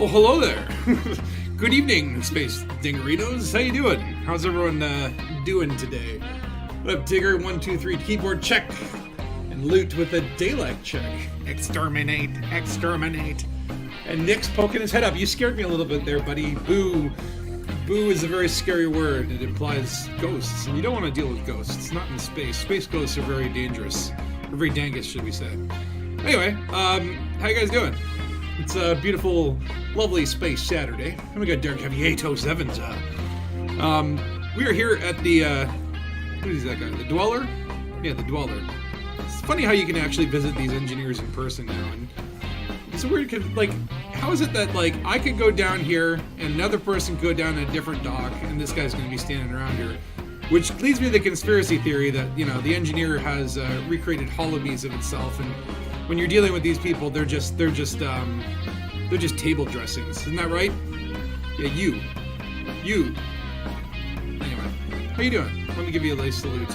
Oh, hello there. Good evening, Space Dingerinos. How you doing? How's everyone doing today? What up, Digger? 1, 2, 3, keyboard check. And loot with a daylight check. Exterminate, exterminate. And Nick's poking his head up. You scared me a little bit there, buddy. Boo. Boo is a very scary word. It implies ghosts, and you don't want to deal with ghosts. Not in space. Space ghosts are very dangerous. Or very dangus, should we say. Anyway, how you guys doing? It's a beautiful, lovely space Saturday. And we got Derek Heavy 807s. We are here at the, what is that guy? The Dweller? Yeah, the Dweller. It's funny how you can actually visit these engineers in person now, and it's weird, like, how is it that, like, I could go down here, and another person could go down a different dock, and this guy's gonna be standing around here? Which leads me to the conspiracy theory that, you know, the engineer has recreated holomies of itself, and when you're dealing with these people, they're just table dressings. Isn't that right? Yeah, you. Anyway, how you doing? Let me give you a nice salute.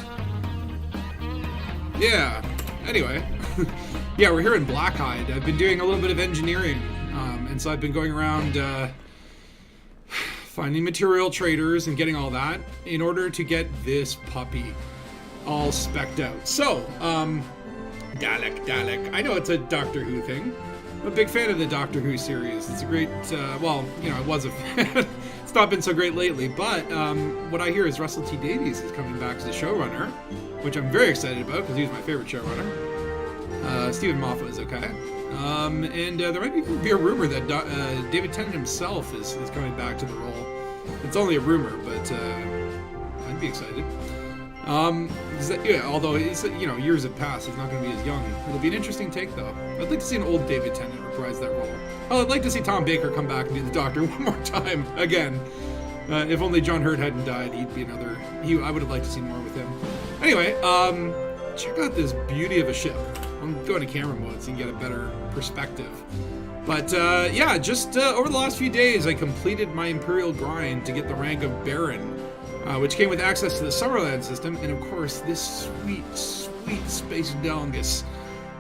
Yeah. Anyway, yeah, we're here in Blackhide. I've been doing a little bit of engineering, and so I've been going around finding material traders and getting all that in order to get this puppy all specced out. So, Dalek. I know it's a Doctor Who thing. I'm a big fan of the Doctor Who series. It's a great, well, you know, I was a fan. It's not been so great lately, but what I hear is Russell T Davies is coming back as the showrunner, which I'm very excited about because he was my favorite showrunner. Stephen Moffat is okay. And there might be a rumor that David Tennant himself is coming back to the role. It's only a rumor, but I'd be excited. Yeah, although he's, you know, years have passed, he's not going to be as young. It'll be an interesting take, though. I'd like to see an old David Tennant reprise that role. Oh, I'd like to see Tom Baker come back and be the Doctor one more time again. If only John Hurt hadn't died, he'd be another. I would have liked to see more with him. Anyway, check out this beauty of a ship. I'm going to camera mode so you can get a better perspective. But yeah, just over the last few days, I completed my Imperial grind to get the rank of Baron. Which came with access to the Summerland system, and of course this sweet SPACE DONGUS,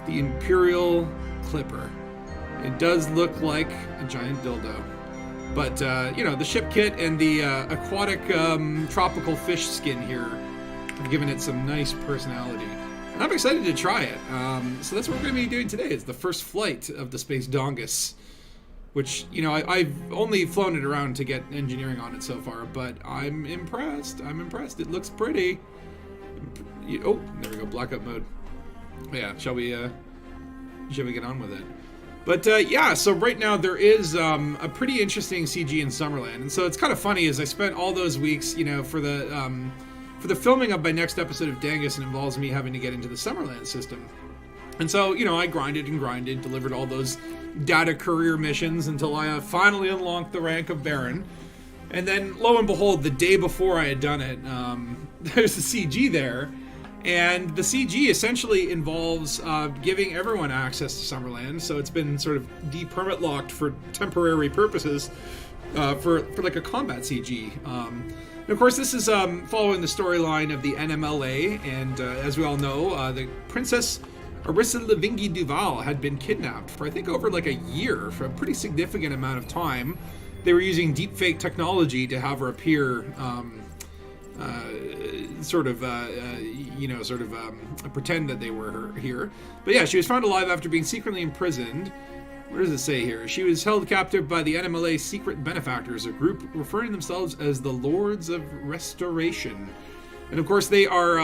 the Imperial Clipper. It does look like a giant dildo. But, you know, the ship kit and the aquatic tropical fish skin here have given it some nice personality. And I'm excited to try it. So that's what we're going to be doing today. It's the first flight of the SPACE DONGUS. Which, you know, I've only flown it around to get engineering on it so far, but I'm impressed. It looks pretty. Oh, there we go, blackout mode. Yeah, shall we get on with it? But yeah, so right now there is a pretty interesting CG in Summerland, and so it's kind of funny as I spent all those weeks, you know, for the filming of my next episode of Dangus, and it involves me having to get into the Summerland system. And so, you know, I grinded, delivered all those data courier missions until I finally unlocked the rank of Baron. And then, lo and behold, the day before I had done it, there's a CG there. And the CG essentially involves giving everyone access to Summerland. So it's been sort of de-permit locked for temporary purposes for like a combat CG. And of course, this is following the storyline of the NMLA. And as we all know, the Princess Arissa Lavingi Duval had been kidnapped for, I think, over like a year, for a pretty significant amount of time. They were using deepfake technology to have her appear, pretend that they were here. But yeah, she was found alive after being secretly imprisoned. What does it say here? She was held captive by the NMLA Secret Benefactors, a group referring themselves as the Lords of Restoration. And of course, they are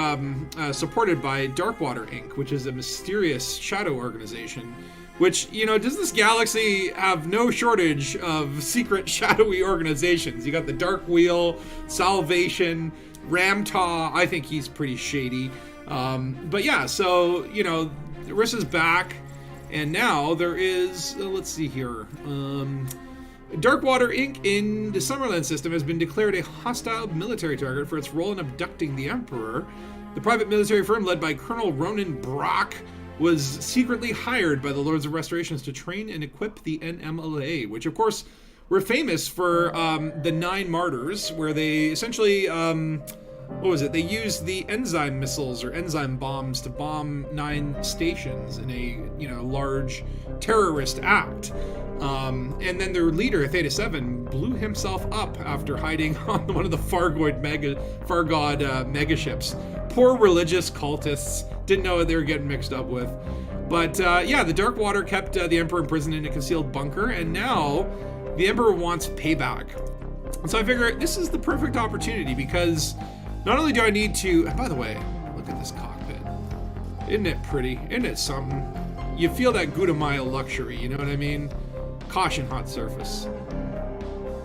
supported by Darkwater, Inc., which is a mysterious shadow organization. Which, you know, does this galaxy have no shortage of secret shadowy organizations? You got the Dark Wheel, Salvation, Ramtaw. I think he's pretty shady. But yeah, so, you know, Arissa's back. And now there is, let's see here. Darkwater Inc. in the Summerland system has been declared a hostile military target for its role in abducting the Emperor. The private military firm led by Colonel Ronan Brock was secretly hired by the Lords of Restorations to train and equip the NMLA, which of course were famous for the 9 Martyrs, where they essentially what was it? They used the enzyme missiles or enzyme bombs to bomb 9 stations in a, you know, large terrorist act. And then their leader, Theta 7, blew himself up after hiding on one of the Fargod mega ships. Poor religious cultists didn't know what they were getting mixed up with. But yeah, the Darkwater kept the Emperor imprisoned in a concealed bunker, and now the Emperor wants payback. And so I figure this is the perfect opportunity, because not only do I need to... And by the way, look at this cockpit. Isn't it pretty? Isn't it something? You feel that Gouda Mile luxury, you know what I mean? Caution, hot surface.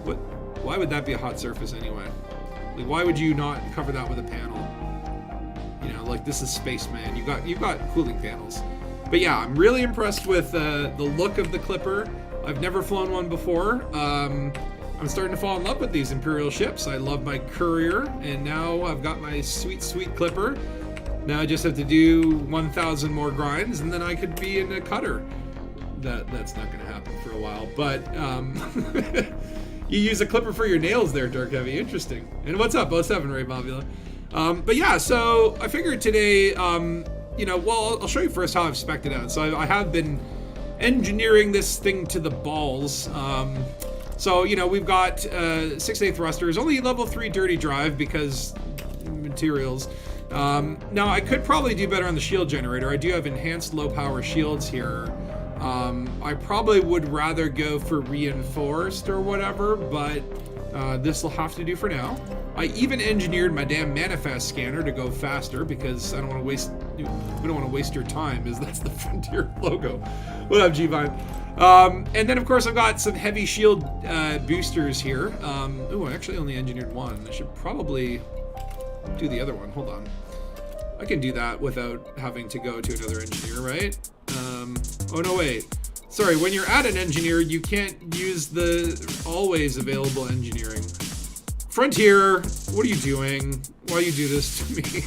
What? Why would that be a hot surface anyway? Like, why would you not cover that with a panel? You know, like, this is Spaceman. You've got cooling panels. But yeah, I'm really impressed with the look of the Clipper. I've never flown one before. I'm starting to fall in love with these Imperial ships. I love my Courier, and now I've got my sweet, sweet Clipper. Now I just have to do 1,000 more grinds, and then I could be in a cutter. That's not going to happen for a while, but you use a Clipper for your nails there, Dark Heavy. Interesting. And what's up, 07 Ray Mobula? But yeah, so I figured today, you know, well, I'll show you first how I've spec'd it out. So I have been engineering this thing to the balls. So, you know, we've got 6A thrusters, only level 3 dirty drive because materials. Now, I could probably do better on the shield generator. I do have enhanced low power shields here. I probably would rather go for reinforced or whatever, but this will have to do for now. I even engineered my damn manifest scanner to go faster because I don't want to waste. We don't want to waste your time, as that's the Frontier logo. What up, G-Vine? And then of course I've got some heavy shield boosters here. Oh, I actually only engineered one. I should probably do the other one. Hold on. I can do that without having to go to another engineer, right? Oh no, wait. Sorry, when you're at an engineer, you can't use the always available engineering. Frontier, what are you doing? Why you do this to me?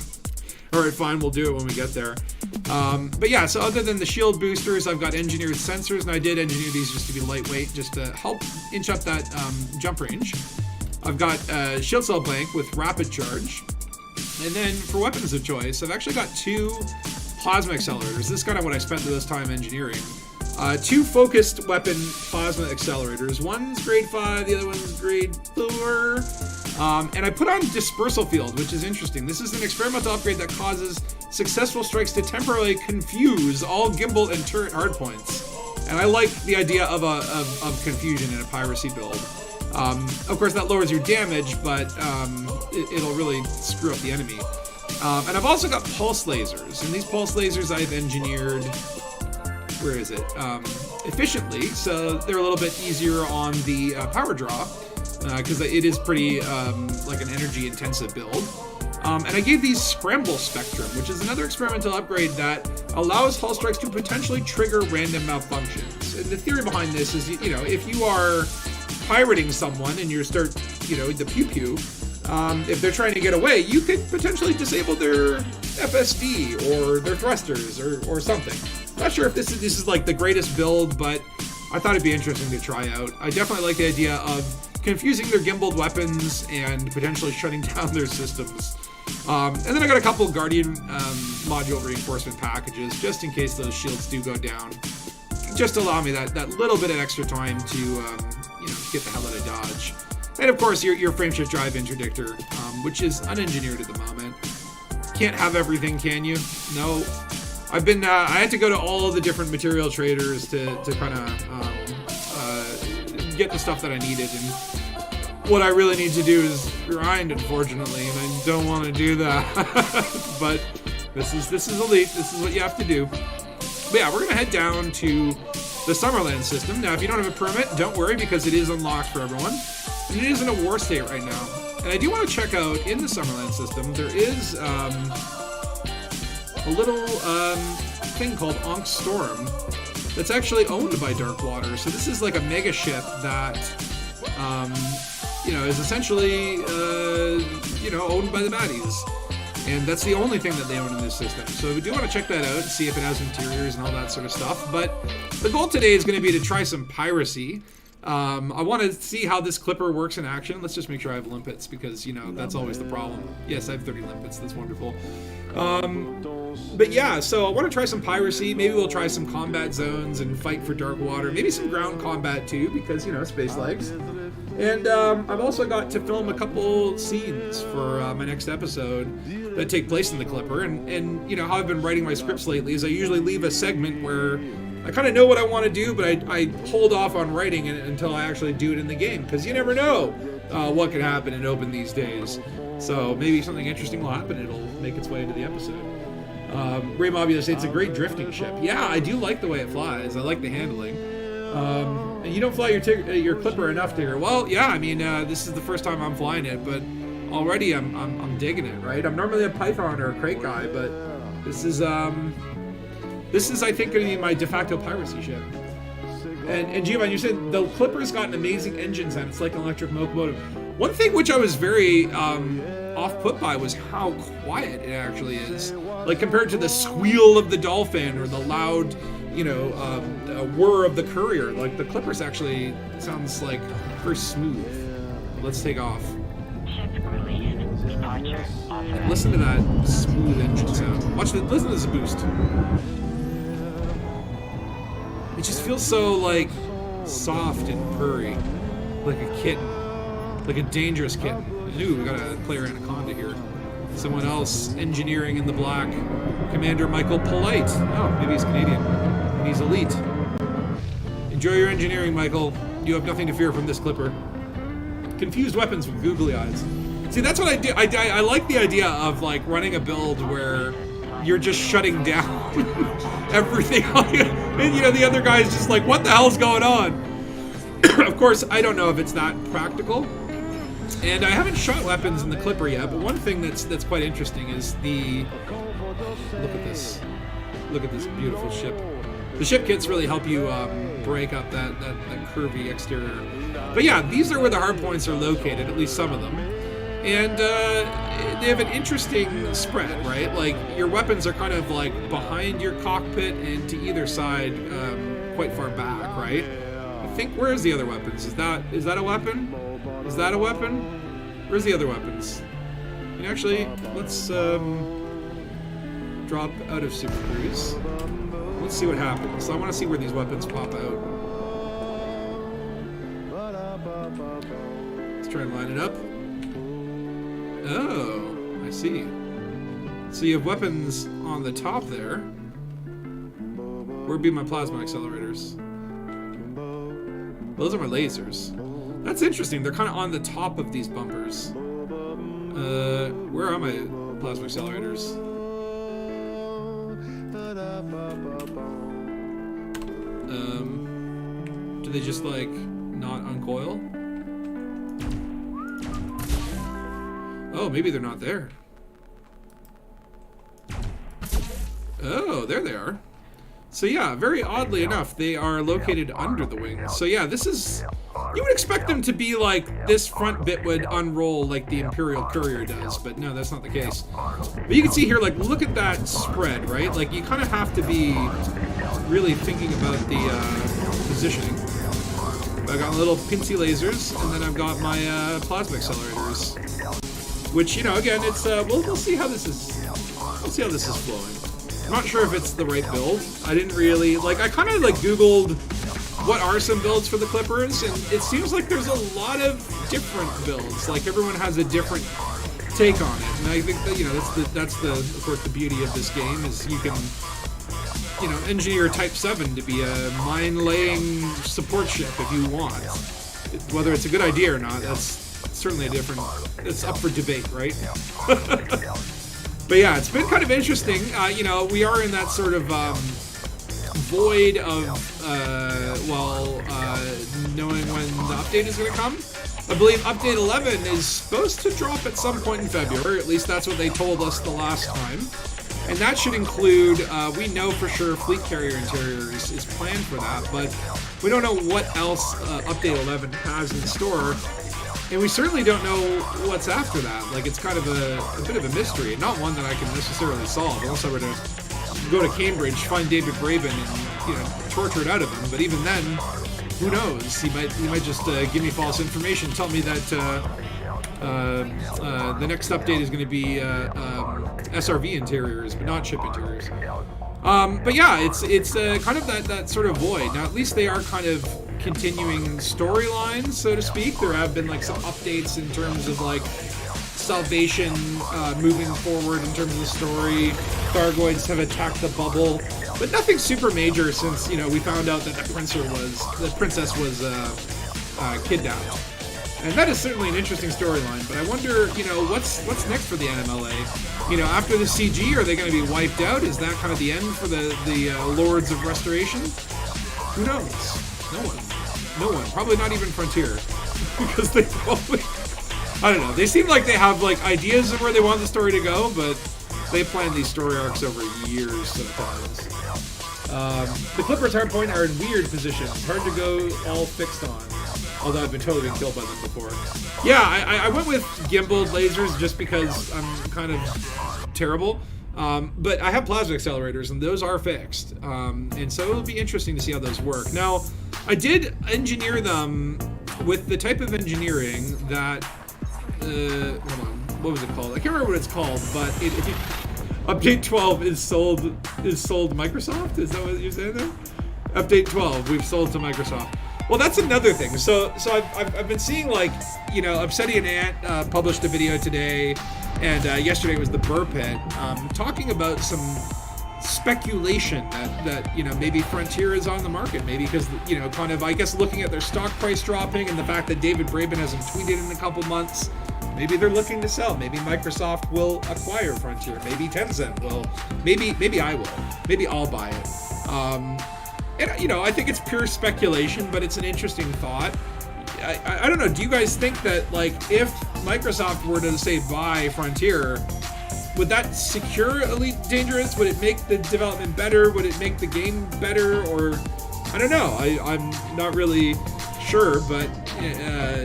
Alright, fine, we'll do it when we get there. But yeah, so other than the shield boosters, I've got engineered sensors, and I did engineer these just to be lightweight, just to help inch up that jump range. I've got shield cell blank with rapid charge. And then for weapons of choice, I've actually got 2 plasma accelerators. This is kind of what I spent the most time engineering. 2 focused weapon plasma accelerators. One's grade 5, the other one's grade 4. And I put on dispersal field, which is interesting. This is an experimental upgrade that causes successful strikes to temporarily confuse all gimbal and turret hardpoints. And I like the idea of confusion in a piracy build. Of course, that lowers your damage, but it'll really screw up the enemy. And I've also got pulse lasers, and these pulse lasers I've engineered, where is it? Efficiently, so they're a little bit easier on the power draw, because it is pretty like an energy-intensive build. And I gave these Scramble Spectrum, which is another experimental upgrade that allows hull strikes to potentially trigger random malfunctions. And the theory behind this is, you know, if you are pirating someone and you start, you know, the pew-pew, if they're trying to get away, you could potentially disable their FSD or their thrusters or something. Not sure if this is like the greatest build, but I thought it'd be interesting to try out. I definitely like the idea of confusing their gimbaled weapons and potentially shutting down their systems. And then I got a couple Guardian module reinforcement packages, just in case those shields do go down. Just allow me that little bit of extra time to you know, get the hell out of Dodge. And of course your frameshift drive interdictor, which is unengineered at the moment. Can't have everything, can you? No. I've been I had to go to all the different material traders to kind of get the stuff that I needed, and what I really need to do is grind, unfortunately, and I don't want to do that. But this is elite. This is what you have to do. But yeah, we're gonna head down to the Summerland system. Now, if you don't have a permit, don't worry, because it is unlocked for everyone, and it is in a war state right now. And I do want to check out in the Summerland system. There is a little thing called Ankh Storm that's actually owned by Darkwater. So this is like a mega ship that, you know, is essentially, you know, owned by the baddies. And that's the only thing that they own in this system. So we do want to check that out and see if it has interiors and all that sort of stuff. But the goal today is going to be to try some piracy. I want to see how this Clipper works in action. Let's just make sure I have limpets, because, you know, that's always the problem. Yes, I have 30 limpets. That's wonderful. But yeah, so I want to try some Piracy. Maybe we'll try some combat zones and fight for Darkwater. Maybe some ground combat too, because, you know, space legs. And I've also got to film a couple scenes for my next episode that take place in the Clipper. And you know, how I've been writing my scripts lately is I usually leave a segment where I kind of know what I want to do, but I hold off on writing it until I actually do it in the game, because you never know what could happen in open these days. So maybe something interesting will happen. It'll make its way into the episode. Ray Mobula says it's a great drifting ship. Yeah, I do like the way it flies. I like the handling. And you don't fly your Clipper enough, Tigger. Well, yeah, I mean, this is the first time I'm flying it, but already I'm digging it, right? I'm normally a Python or a crate guy, but this is I think, going to be my de facto Piracy ship. And Giovanni, you said the Clipper's got an amazing engine sound. It's like an electric locomotive. One thing which I was very off-put by was how quiet it actually is. Like, compared to the squeal of the dolphin or the loud, you know, whir of the courier. Like, the Clipper's actually sounds like very smooth. Let's take off. And listen to that smooth engine sound. Listen to this boost. It just feels so, like, soft and purry. Like a kitten. Like a dangerous kitten. Ooh, we got a player Anaconda here. Someone else engineering in the black. Commander Michael Polite. Oh, maybe he's Canadian. And he's elite. Enjoy your engineering, Michael. You have nothing to fear from this Clipper. Confused weapons with googly eyes. See, that's what I do. I like the idea of, like, running a build where you're just shutting down everything on you. And, you know, the other guy's just like, what the hell's going on? Of course, I don't know if it's that practical. And I haven't shot weapons in the Clipper yet, but one thing that's quite interesting is the... Look at this. Look at this beautiful ship. The ship kits really help you break up that curvy exterior. But yeah, these are where the hard points are located, at least some of them. And they have an interesting spread, right? Like, your weapons are kind of like behind your cockpit and to either side, quite far back, right? I think, where's the other weapons? Is that a weapon? Is that a weapon? Where's the other weapons? And actually, let's drop out of Super Cruise. Let's see what happens. So I want to see where these weapons pop out. Let's try and line it up. Oh, I see. So you have weapons on the top there. Where'd be my plasma accelerators? Those are my lasers. That's interesting. They're kind of on the top of these bumpers. Where are my plasma accelerators? Do they just, like, not uncoil? Oh, maybe they're not there. Oh, there they are. So yeah, very oddly enough, they are located under the wings. So yeah, this is... You would expect them to be like, this front bit would unroll like the Imperial Courier does, but no, that's not the case. But you can see here, like, look at that spread, right? Like, you kind of have to be really thinking about the positioning. I got little pincy lasers, and then I've got my plasma accelerators. Which, you know, again, it's we'll see how this is. We'll see how this is flowing. I'm not sure if it's the right build. I didn't really like. I kind of like Googled what are some builds for the Clippers, and it seems like there's a lot of different builds. Like, everyone has a different take on it, and I think that, you know, that's the of course the beauty of this game is you can, you know, engineer Type 7 to be a mine-laying support ship if you want. Whether it's a good idea or not, that's certainly a different... It's up for debate, right? But yeah, it's been kind of interesting. You know, we are in that sort of void of, knowing when the update is going to come. I believe Update 11 is supposed to drop at some point in February. At least that's what they told us the last time. And that should include, we know for sure Fleet Carrier Interiors is planned for that, but we don't know what else Update 11 has in store. And we certainly don't know what's after that. Like, it's kind of a bit of a mystery, not one that I can necessarily solve, unless I were to go to Cambridge, find David Braben, and, you know, torture it out of him. But even then, who knows? He might just give me false information, tell me that the next update is going to be SRV interiors, but not ship interiors. But yeah, it's kind of that sort of void. Now, at least they are kind of continuing storylines, so to speak. There have been like some updates in terms of like salvation moving forward in terms of the story. Thargoids have attacked the bubble, but nothing super major since, you know, we found out that the princess was kidnapped. And that is certainly an interesting storyline, but I wonder, you know, what's next for the NMLA? You know, after the CG, are they going to be wiped out? Is that kind of the end for the Lords of Restoration? Who knows? No one. Probably not even Frontier. Because they probably... I don't know. They seem like they have, like, ideas of where they want the story to go, but they plan these story arcs over years sometimes. The Clippers hardpoint are in weird positions. Hard to go all fixed on. Although I've been totally been killed by them before. Yeah, I went with gimbaled lasers just because I'm kind of terrible. But I have plasma accelerators, and those are fixed. And so it'll be interesting to see how those work. Now, I did engineer them with the type of engineering that... hold on, what was it called? I can't remember what it's called, but Update 12 is sold Microsoft? Is that what you're saying there? Update 12, we've sold to Microsoft. Well, that's another thing. So I've been seeing, like, you know, Obsidian Ant published a video today, and yesterday was the Burr Pit, talking about some speculation that you know, maybe Frontier is on the market, maybe because, you know, kind of, I guess, looking at their stock price dropping and the fact that David Braben hasn't tweeted in a couple months, maybe they're looking to sell. Maybe Microsoft will acquire Frontier. Maybe Tencent will. Maybe I will. Maybe I'll buy it. And, you know, I think it's pure speculation, but it's an interesting thought. I don't know, do you guys think that, like, if Microsoft were to, say, buy Frontier, would that secure Elite Dangerous? Would it make the development better? Would it make the game better? Or, I don't know. I'm not really sure, but,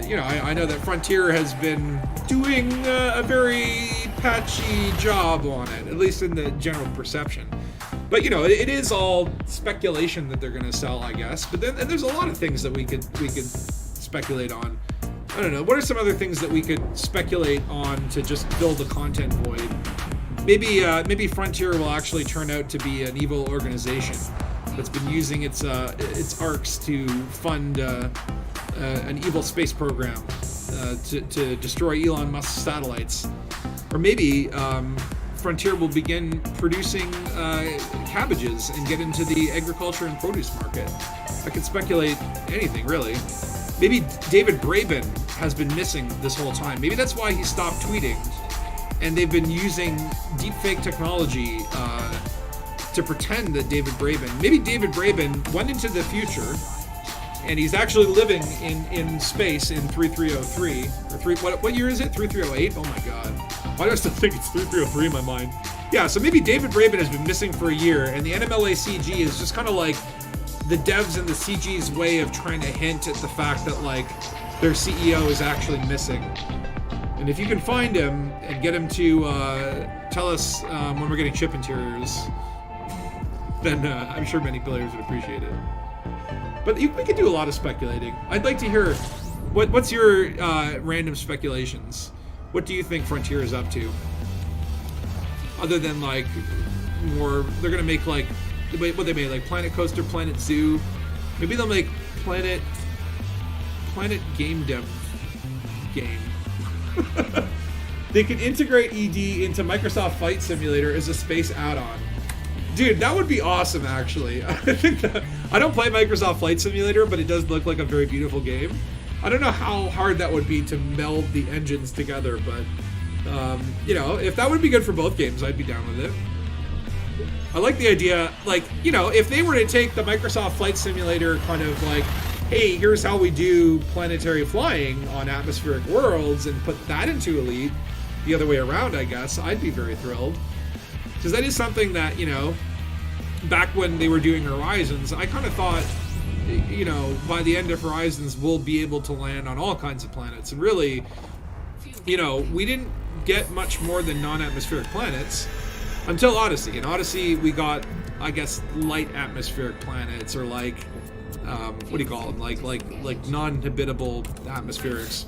you know, I know that Frontier has been doing a very patchy job on it, at least in the general perception. But, you know, it is all speculation that they're going to sell, I guess. But then, and there's a lot of things that we could speculate on. I don't know. What are some other things that we could speculate on to just fill the content void? Maybe Frontier will actually turn out to be an evil organization that's been using its arcs to fund an evil space program to destroy Elon Musk's satellites. Or maybe Frontier will begin producing cabbages and get into the agriculture and produce market. I could speculate anything, really. Maybe David Braben has been missing this whole time. Maybe that's why he stopped tweeting, and they've been using deepfake technology to pretend that David Braben... Maybe David Braben went into the future, and he's actually living in space in 3303. Or what year is it? 3308? Oh my god. Why do I still think it's 3303 in my mind? Yeah, so maybe David Braben has been missing for a year, and the NMLA CG is just kind of like the devs and the CG's way of trying to hint at the fact that, like, their CEO is actually missing. And if you can find him and get him to tell us when we're getting chip interiors, then I'm sure many players would appreciate it. But we could do a lot of speculating. I'd like to hear what's your random speculations. What do you think Frontier is up to? Other than, like, more, they're gonna make, like, what they made, like Planet Coaster, Planet Zoo. Maybe they'll make Planet Game Dev game. They can integrate ED into Microsoft Flight Simulator as a space add-on. Dude, that would be awesome, actually. I think that, I don't play Microsoft Flight Simulator, but it does look like a very beautiful game. I don't know how hard that would be to meld the engines together, but, you know, if that would be good for both games, I'd be down with it. I like the idea, like, you know, if they were to take the Microsoft Flight Simulator kind of like, hey, here's how we do planetary flying on atmospheric worlds and put that into Elite, the other way around, I guess, I'd be very thrilled. Because that is something that, you know, back when they were doing Horizons, I kind of thought, you know, by the end of Horizons, we'll be able to land on all kinds of planets. And really, you know, we didn't get much more than non-atmospheric planets until Odyssey. In Odyssey, we got I guess, light atmospheric planets, or like, what do you call them? Like non-habitable atmospherics.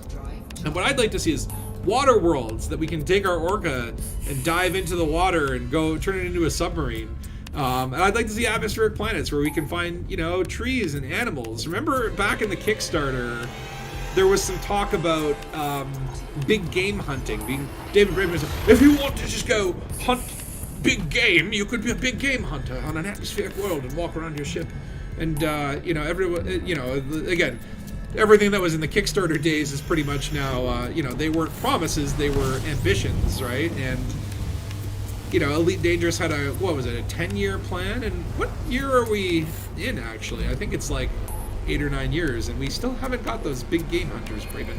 And what I'd like to see is water worlds that we can take our orca and dive into the water and go turn it into a submarine. And I'd like to see atmospheric planets where we can find, you know, trees and animals. Remember back in the Kickstarter, there was some talk about big game hunting. David Braben said, if you want to just go hunt big game, you could be a big game hunter on an atmospheric world and walk around your ship. And, you know, everyone, you know, again, everything that was in the Kickstarter days is pretty much now, you know, they weren't promises, they were ambitions, right? And, you know, Elite Dangerous had a, what was it, a 10-year plan? And what year are we in, actually? I think it's like 8 or 9 years, and we still haven't got those big game hunters, Braven.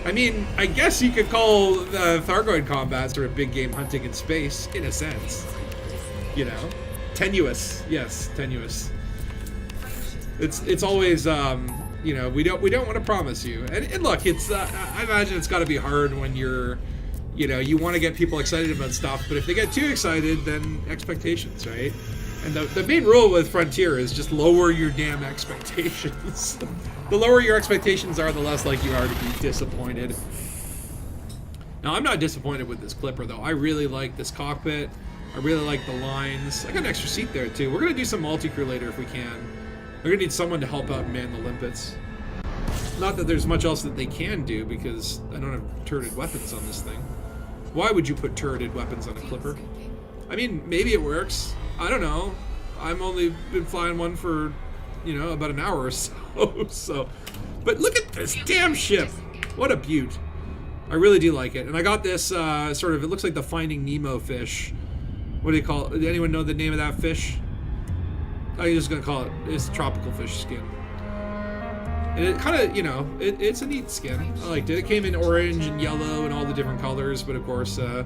I mean, I guess you could call the Thargoid combat sort of big game hunting in space, in a sense. You know? Tenuous. Yes, tenuous. It's always, you know, we don't want to promise you. And look, it's, I imagine it's got to be hard when you're, you know, you want to get people excited about stuff, but if they get too excited, then expectations, right? And the main rule with Frontier is just lower your damn expectations. The lower your expectations are, the less likely you are to be disappointed. Now, I'm not disappointed with this Clipper, though. I really like this cockpit. I really like the lines. I got an extra seat there, too. We're going to do some multi-crew later if we can. We're going to need someone to help out man the limpets. Not that there's much else that they can do, because I don't have turreted weapons on this thing. Why would you put turreted weapons on a Clipper? I mean, maybe it works. I don't know. I've only been flying one for, you know, about an hour or so. But look at this damn ship. What a beaut. I really do like it. And I got this sort of, it looks like the Finding Nemo fish. What do you call it? Does anyone know the name of that fish? I'm just going to call it, it's tropical fish skin. And it kind of, you know, it's a neat skin. I liked it. It came in orange and yellow and all the different colors, but of course, you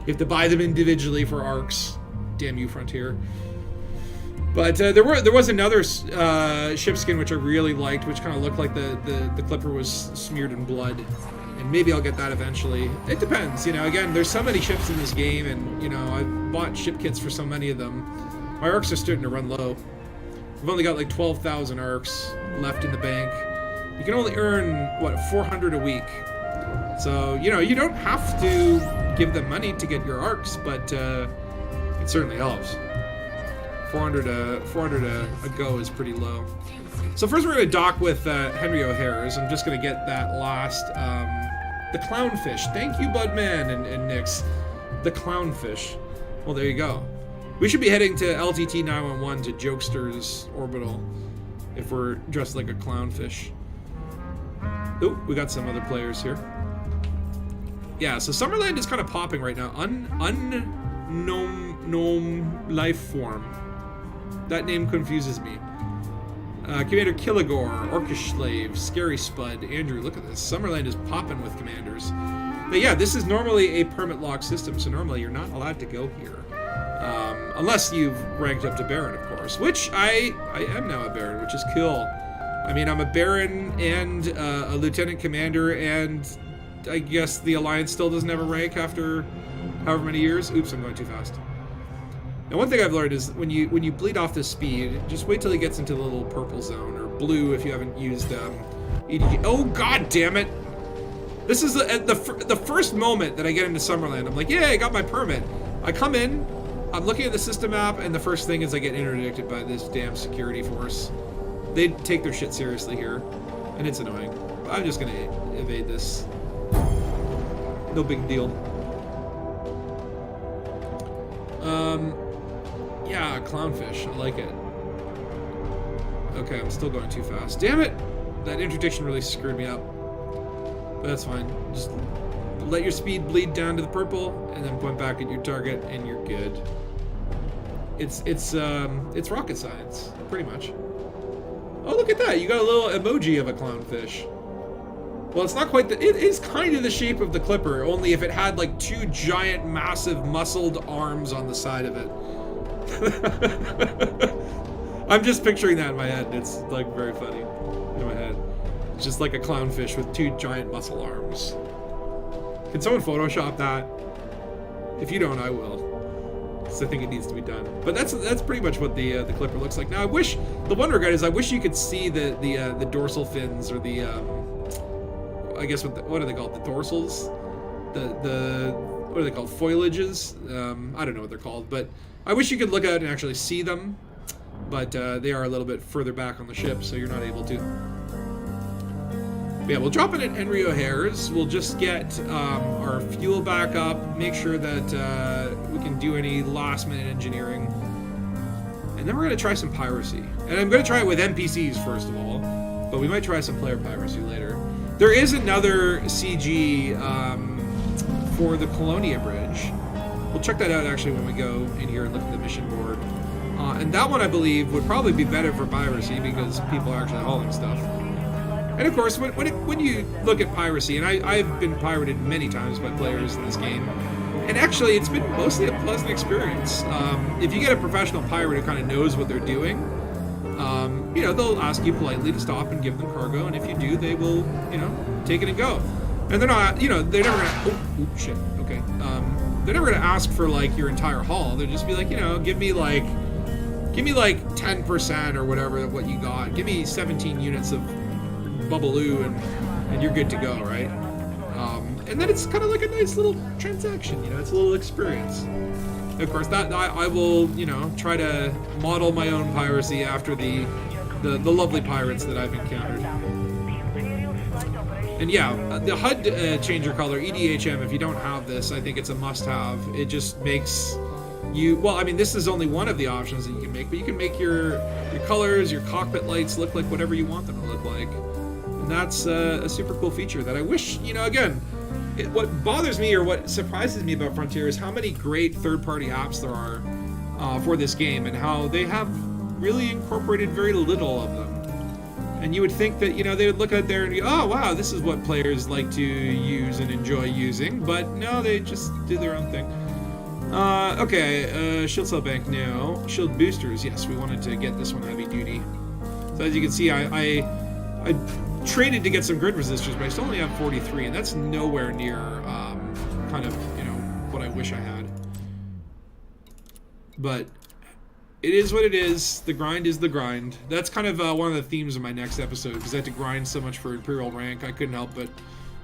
have to buy them individually for arcs. Damn you, Frontier. But there was another ship skin which I really liked, which kind of looked like the Clipper was smeared in blood. And maybe I'll get that eventually. It depends, you know. Again, there's so many ships in this game, and, you know, I've bought ship kits for so many of them. My arcs are starting to run low. We've only got like 12,000 arcs left in the bank. You can only earn, what, 400 a week. So, you know, you don't have to give them money to get your arcs, but it certainly helps. 400 a go is pretty low. So first we're going to dock with Henry O'Hare's. I'm just going to get that last, the clownfish. Thank you, Budman and Nix. The clownfish. Well, there you go. We should be heading to LTT 911 to Jokester's Orbital if we're dressed like a clownfish. Oh, we got some other players here. Yeah, so Summerland is kind of popping right now. Unknown life form. That name confuses me. Commander Killigore, Orcish Slave, Scary Spud, Andrew, look at this. Summerland is popping with commanders. But yeah, this is normally a permit lock system, so normally you're not allowed to go here. Unless you've ranked up to Baron, of course, which I am now a Baron, which is cool. I mean, I'm a Baron and a Lieutenant Commander, and I guess the Alliance still doesn't have a rank after however many years. Oops, I'm going too fast. Now, one thing I've learned is when you bleed off this speed, just wait till he gets into the little purple zone, or blue if you haven't used EDG. Oh, god damn it! This is the first moment that I get into Summerland. I'm like, yeah, I got my permit. I come in, I'm looking at the system map, and the first thing is I get interdicted by this damn security force. They take their shit seriously here, and it's annoying. I'm just gonna evade this. No big deal. Yeah, clownfish. I like it. Okay, I'm still going too fast. Damn it! That interdiction really screwed me up. But that's fine. Just let your speed bleed down to the purple, and then point back at your target, and you're good. It's rocket science, pretty much. Oh, look at that! You got a little emoji of a clownfish. Well, it's not quite it is kind of the shape of the Clipper, only if it had like two giant, massive, muscled arms on the side of it. I'm just picturing that in my head. It's like very funny in my head. It's just like a clownfish with two giant muscle arms. Can someone Photoshop that? If you don't, I will. So I think it needs to be done. But that's pretty much what the Clipper looks like. Now I wish, the one regret is I wish you could see the dorsal fins, or the I guess what are they called? The dorsals, the what are they called? Foliages. I don't know what they're called, but I wish you could look out and actually see them. But they are a little bit further back on the ship, so you're not able to. But yeah, we'll drop in at Henry O'Hare's. We'll just get our fuel back up, make sure that we can do any last-minute engineering. And then we're going to try some piracy. And I'm going to try it with NPCs first of all, but we might try some player piracy later. There is another CG for the Colonia Bridge. We'll check that out actually when we go in here and look at the mission board. And that one, I believe, would probably be better for piracy because people are actually hauling stuff. And of course, when you look at piracy, and I've been pirated many times by players in this game, and actually it's been mostly a pleasant experience. If you get a professional pirate who kind of knows what they're doing, you know, they'll ask you politely to stop and give them cargo, and if you do, they will, you know, take it and go. And they're not, you know, they're never gonna, oh shit, okay. They're never gonna ask for like your entire haul. They'll just be like, you know, give me like 10% or whatever of what you got. Give me 17 units of Bubbaloo and you're good to go, right? And then it's kind of like a nice little transaction, you know, it's a little experience. Of course, that I will, you know, try to model my own piracy after the lovely pirates that I've encountered. And yeah, the HUD changer color, EDHM, if you don't have this, I think it's a must-have. It just makes you, well, I mean, this is only one of the options that you can make, but you can make your colors, your cockpit lights look like whatever you want them to look like. And that's a super cool feature that I wish, you know, again, what bothers me or what surprises me about Frontier is how many great third-party apps there are for this game, and how they have really incorporated very little of them. And you would think that, you know, they would look out there and go, oh, wow, this is what players like to use and enjoy using. But no, they just do their own thing. Okay, shield cell bank, no. Shield boosters, yes, we wanted to get this one heavy duty. So as you can see, I traded to get some grid resistors, but I still only have 43, and that's nowhere near kind of, you know, what I wish I had. But it is what it is. The grind is the grind. That's kind of one of the themes of my next episode, because I had to grind so much for Imperial rank, I couldn't help but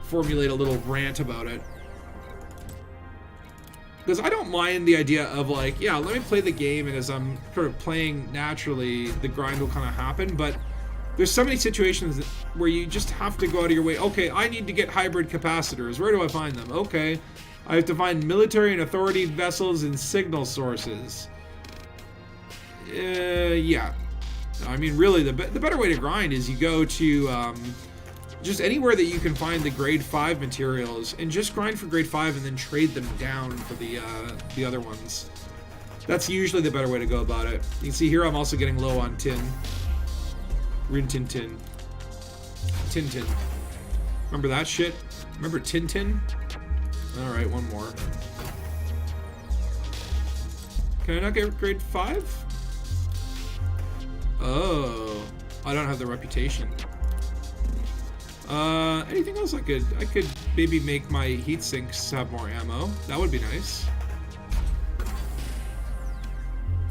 formulate a little rant about it. Because I don't mind the idea of like, yeah, let me play the game, and as I'm sort of playing naturally, the grind will kind of happen, but there's so many situations where you just have to go out of your way. Okay, I need to get hybrid capacitors. Where do I find them? Okay, I have to find military and authority vessels and signal sources. Yeah. I mean, really, the better way to grind is you go to just anywhere that you can find the grade 5 materials, and just grind for grade 5 and then trade them down for the other ones. That's usually the better way to go about it. You can see here I'm also getting low on tin. Rin Tin Tin. Tintin. Remember that shit? Remember Tintin? Alright, one more. Can I not get grade 5? Oh. I don't have the reputation. Anything else I could maybe make my heat sinks have more ammo. That would be nice.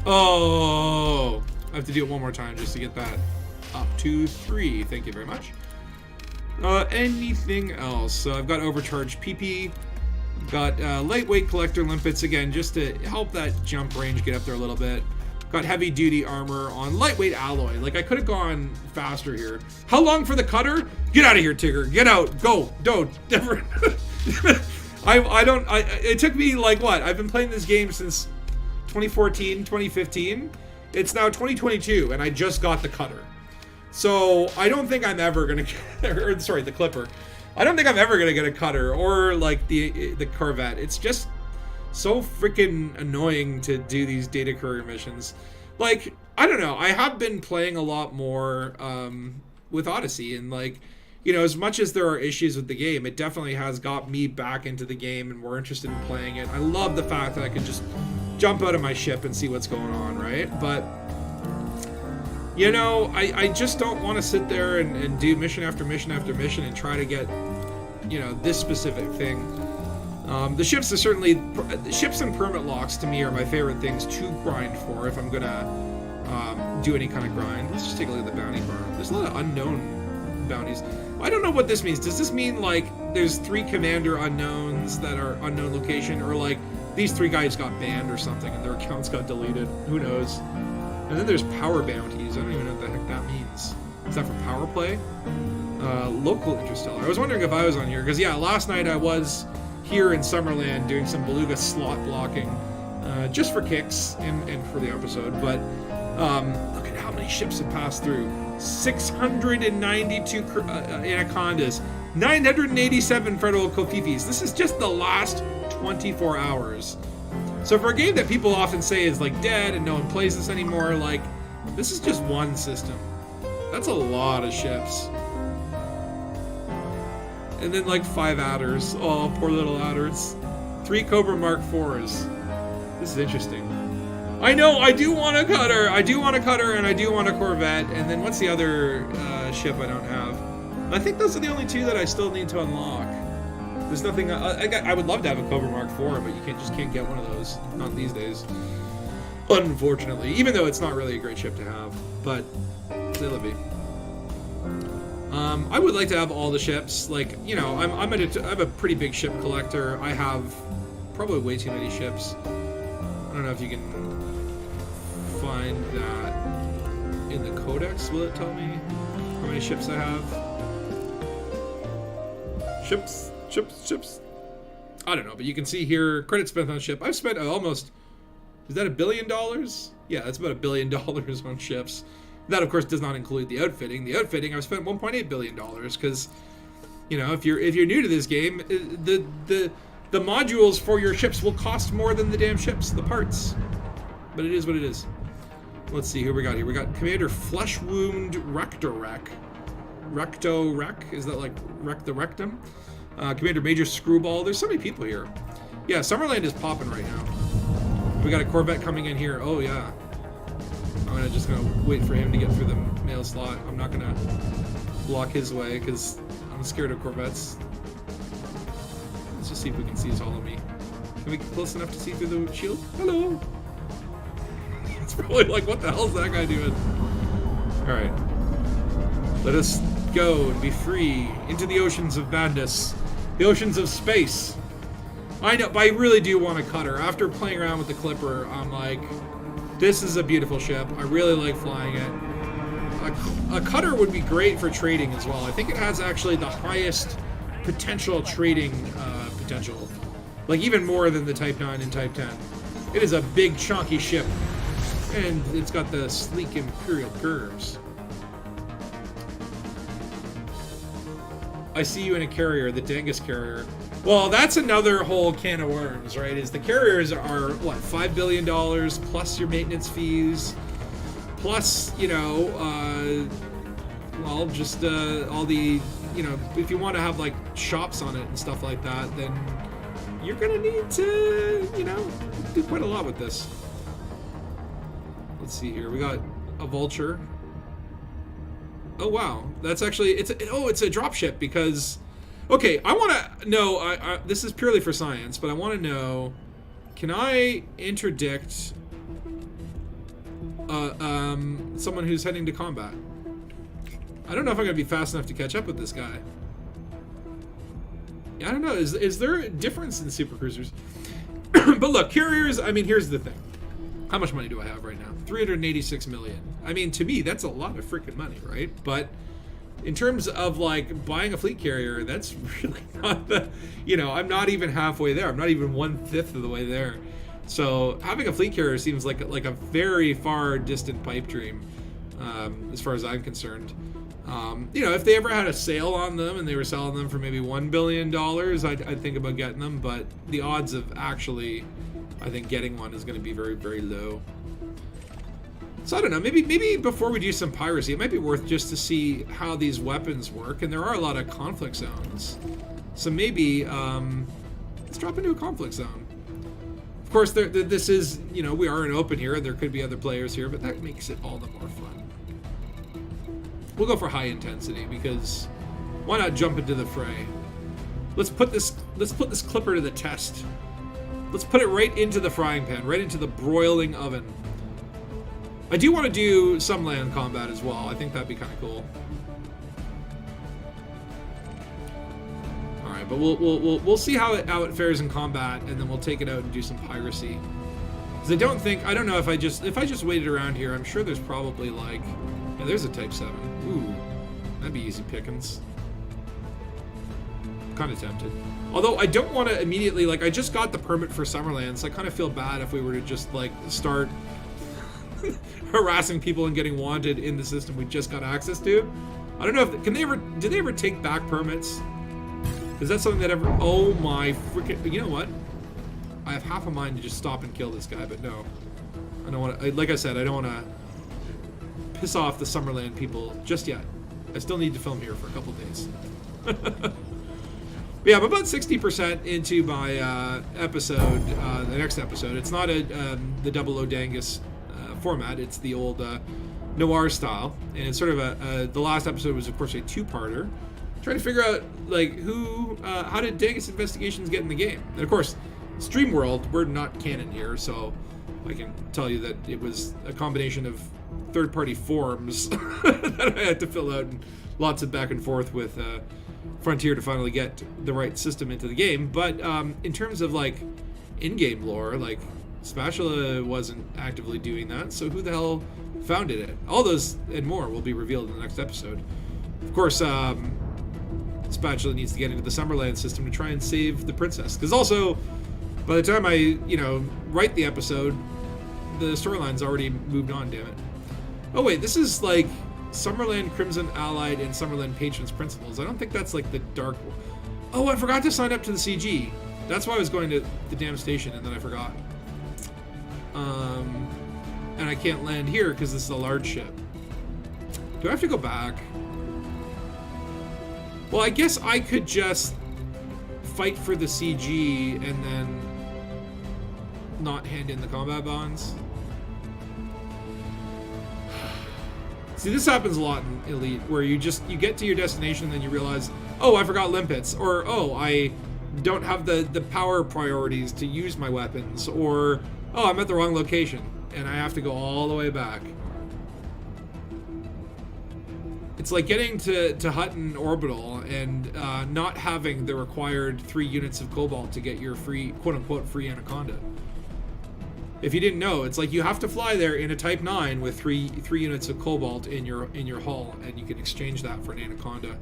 Oh! I have to do it one more time just to get that up to 3. Thank you very much. Anything else? So I've got overcharged PP. Got lightweight collector limpets, again, just to help that jump range get up there a little bit. Got heavy duty armor on lightweight alloy. Like, I could have gone faster here. How long for the cutter? Get out of here, Tigger. Get out. Go. Don't. Never. It took me, like, what? I've been playing this game since 2014, 2015. It's now 2022, and I just got the cutter. So I don't think I'm ever gonna get, or sorry, the Clipper. I don't think I'm ever gonna get a cutter or like the Corvette. It's just so freaking annoying to do these data courier missions. Like, I don't know. I have been playing a lot more with Odyssey, and like, you know, as much as there are issues with the game, it definitely has got me back into the game and more interested in playing it. I love the fact that I can just jump out of my ship and see what's going on, right? But you know, I just don't want to sit there and do mission after mission after mission and try to get, you know, this specific thing. The ships are certainly... Ships and permit locks, to me, are my favorite things to grind for if I'm going to do any kind of grind. Let's just take a look at the bounty bar. There's a lot of unknown bounties. I don't know what this means. Does this mean, like, there's 3 commander unknowns that are unknown location, or, like, these 3 guys got banned or something and their accounts got deleted? Who knows? And then there's power bounties. I don't even know what the heck that means. Is that for power play? Local interstellar. I was wondering if I was on here, because, yeah, last night I was here in Summerland doing some beluga slot blocking, just for kicks and for the episode, but look at how many ships have passed through. 692 anacondas, 987 federal covfifes. This is just the last 24 hours. So for a game that people often say is like dead and no one plays this anymore, like, this is just one system. That's a lot of ships. And then like 5 adders. Oh, poor little adders. 3 Cobra Mark IVs. This is interesting. I know, I do want a cutter. I do want a cutter and I do want a Corvette. And then what's the other ship I don't have? I think those are the only 2 that I still need to unlock. There's nothing... I would love to have a Cobra Mark IV, but you just can't get one of those. Not these days. Unfortunately. Even though it's not really a great ship to have. But, c'est la vie. I would like to have all the ships. Like, you know, I'm a pretty big ship collector. I have probably way too many ships. I don't know if you can find that in the codex. Will it tell me how many ships I have? Ships. I don't know, but you can see here, credit spent on ship. I've spent almost, is that $1 billion? Yeah, that's about $1 billion on ships. That, of course, does not include the outfitting. The outfitting, I've spent $1.8 billion because, you know, if you're new to this game, the modules for your ships will cost more than the damn ships, the parts. But it is what it is. Let's see who we got here. We got Commander Flesh Wound Rectorek. Rectorek? Is that like Wreck the Rectum? Commander Major Screwball. There's so many people here. Yeah, Summerland is popping right now. We got a Corvette coming in here. Oh, yeah. I'm just gonna wait for him to get through the mail slot. I'm not gonna block his way because I'm scared of Corvettes. Let's just see if we can see his all of me. Can we get close enough to see through the shield? Hello! It's probably like, what the hell is that guy doing? Alright. Let us go and be free into the oceans of madness. The oceans of space. I know, but I really do want a cutter. After playing around with the Clipper, I'm like, this is a beautiful ship. I really like flying it. A cutter would be great for trading as well. I think it has actually the highest potential trading potential. Like even more than the Type 9 and Type 10. It is a big chunky ship. And it's got the sleek Imperial curves. I see you in a carrier, the Dangus carrier. Well, that's another whole can of worms, right? Is the carriers are, what, $5 billion plus your maintenance fees, plus, you know, well, just all the, you know, if you want to have, like, shops on it and stuff like that, then you're going to need to, you know, do quite a lot with this. Let's see here. We got a Vulture. Oh, wow. That's actually, it's a dropship because... Okay, I want to know, this is purely for science, but I want to know, can I interdict someone who's heading to combat? I don't know if I'm going to be fast enough to catch up with this guy. Yeah, I don't know, is there a difference in supercruisers? But look, carriers, I mean, here's the thing. How much money do I have right now? 386 million. I mean, to me, that's a lot of freaking money, right? But... in terms of, like, buying a fleet carrier, that's really not the... You know, I'm not even halfway there. I'm not even 1/5 of the way there. So, having a fleet carrier seems like a very far distant pipe dream, as far as I'm concerned. You know, if they ever had a sale on them and they were selling them for maybe $1 billion, I'd think about getting them. But the odds of actually, I think, getting one is going to be very, very low. So I don't know, maybe before we do some piracy, it might be worth just to see how these weapons work, and there are a lot of conflict zones. So maybe, let's drop into a conflict zone. Of course, this is, you know, we are in open here, there could be other players here, but that makes it all the more fun. We'll go for high intensity, because why not jump into the fray? Let's put this let's put this Clipper to the test. Let's put it right into the frying pan, right into the broiling oven. I do want to do some land combat as well. I think that'd be kind of cool. All right, but we'll see how it fares in combat, and then we'll take it out and do some piracy. Because I don't know if I just waited around here. I'm sure there's probably like, yeah, there's a Type 7. Ooh, that'd be easy pickings. Kind of tempted. Although I don't want to immediately, like, I just got the permit for Summerland, so I kind of feel bad if we were to just like start harassing people and getting wanted in the system we just got access to. I don't know if did they ever take back permits? Is that something that ever? Oh my freaking! You know what? I have half a mind to just stop and kill this guy, but no, I don't want to. Like I said, I don't want to piss off the Summerland people just yet. I still need to film here for a couple days. Yeah, I'm about 60% into my episode, the next episode. It's not the 00 Dangus format. It's the old noir style, and it's sort of the last episode was, of course, a two-parter, trying to figure out like how did Dangus investigations get in the game. And of course, Stream World, we're not canon here, so I can tell you that it was a combination of third-party forums that I had to fill out, and lots of back and forth with Frontier to finally get the right system into the game. But in terms of like in-game lore, like Spatula wasn't actively doing that, so who the hell founded it? All those and more will be revealed in the next episode. Of course, Spatula needs to get into the Summerland system to try and save the princess, because also by the time I write the episode, the storyline's already moved on. Damn it. Oh wait, this is like Summerland Crimson Allied and Summerland Patrons Principles. I don't think that's like the Dark... Oh, I forgot to sign up to the CG. That's why I was going to the damn station, and then I forgot. And I can't land here because this is a large ship. Do I have to go back? Well, I guess I could just fight for the CG and then not hand in the combat bonds. See, this happens a lot in Elite, where you get to your destination and then you realize, oh, I forgot limpets, or oh, I don't have the power priorities to use my weapons, or oh, I'm at the wrong location and I have to go all the way back. It's like getting to Hutton Orbital and not having the required 3 units of cobalt to get your free, quote-unquote, free Anaconda. If you didn't know, it's like you have to fly there in a Type 9 with 3 units of cobalt in your hull, and you can exchange that for an Anaconda.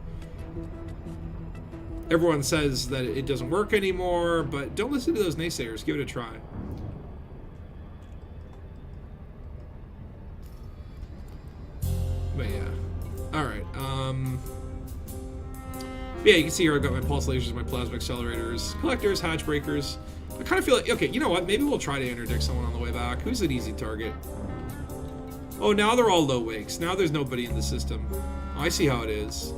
Everyone says that it doesn't work anymore, but don't listen to those naysayers. Give it a try. But yeah. Alright, yeah, you can see here I've got my pulse lasers, my plasma accelerators, collectors, hatch breakers. I kind of feel like, okay, you know what? Maybe we'll try to interdict someone on the way back. Who's an easy target? Oh, now they're all low wakes. Now there's nobody in the system. I see how it is.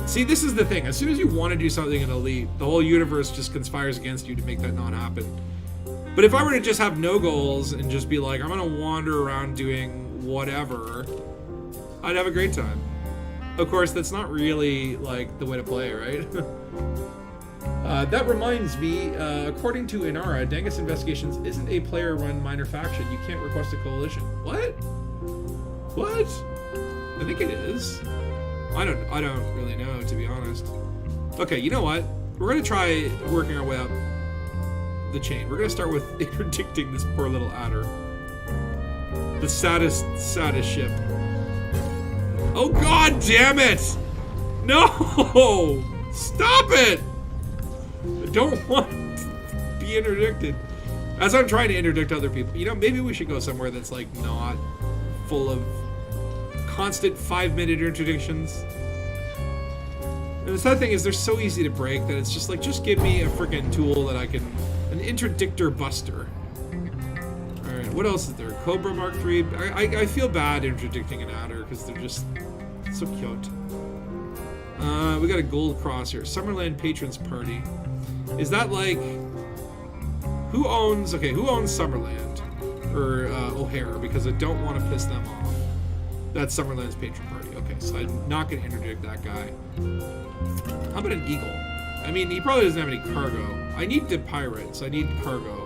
See, this is the thing. As soon as you want to do something in Elite, the whole universe just conspires against you to make that not happen. But if I were to just have no goals and just be like, I'm going to wander around doing whatever, I'd have a great time. Of course, that's not really, like, the way to play, right? That reminds me, according to Inara, Dangus Investigations isn't a player-run minor faction. You can't request a coalition. What? What? I think it is. I don't really know, to be honest. Okay, you know what? We're gonna try working our way up the chain. We're gonna start with interdicting this poor little adder. The saddest ship. Oh, god damn it! No! Stop it! I don't want to be interdicted. As I'm trying to interdict other people. You know, maybe we should go somewhere that's, like, not full of constant 5-minute interdictions. And the sad thing is, they're so easy to break that it's just like, just give me a freaking tool that I can... An interdictor buster. Alright, what else is there? Cobra Mark III. I feel bad interdicting an adder because they're just so cute. We got a gold cross here. Summerland Patrons Party. Is that like... Who owns Summerland? Or O'Hare, because I don't want to piss them off. That's Summerland's patron party. Okay, so I'm not going to interdict that guy. How about an eagle? I mean, he probably doesn't have any cargo. I need the pirates. I need cargo.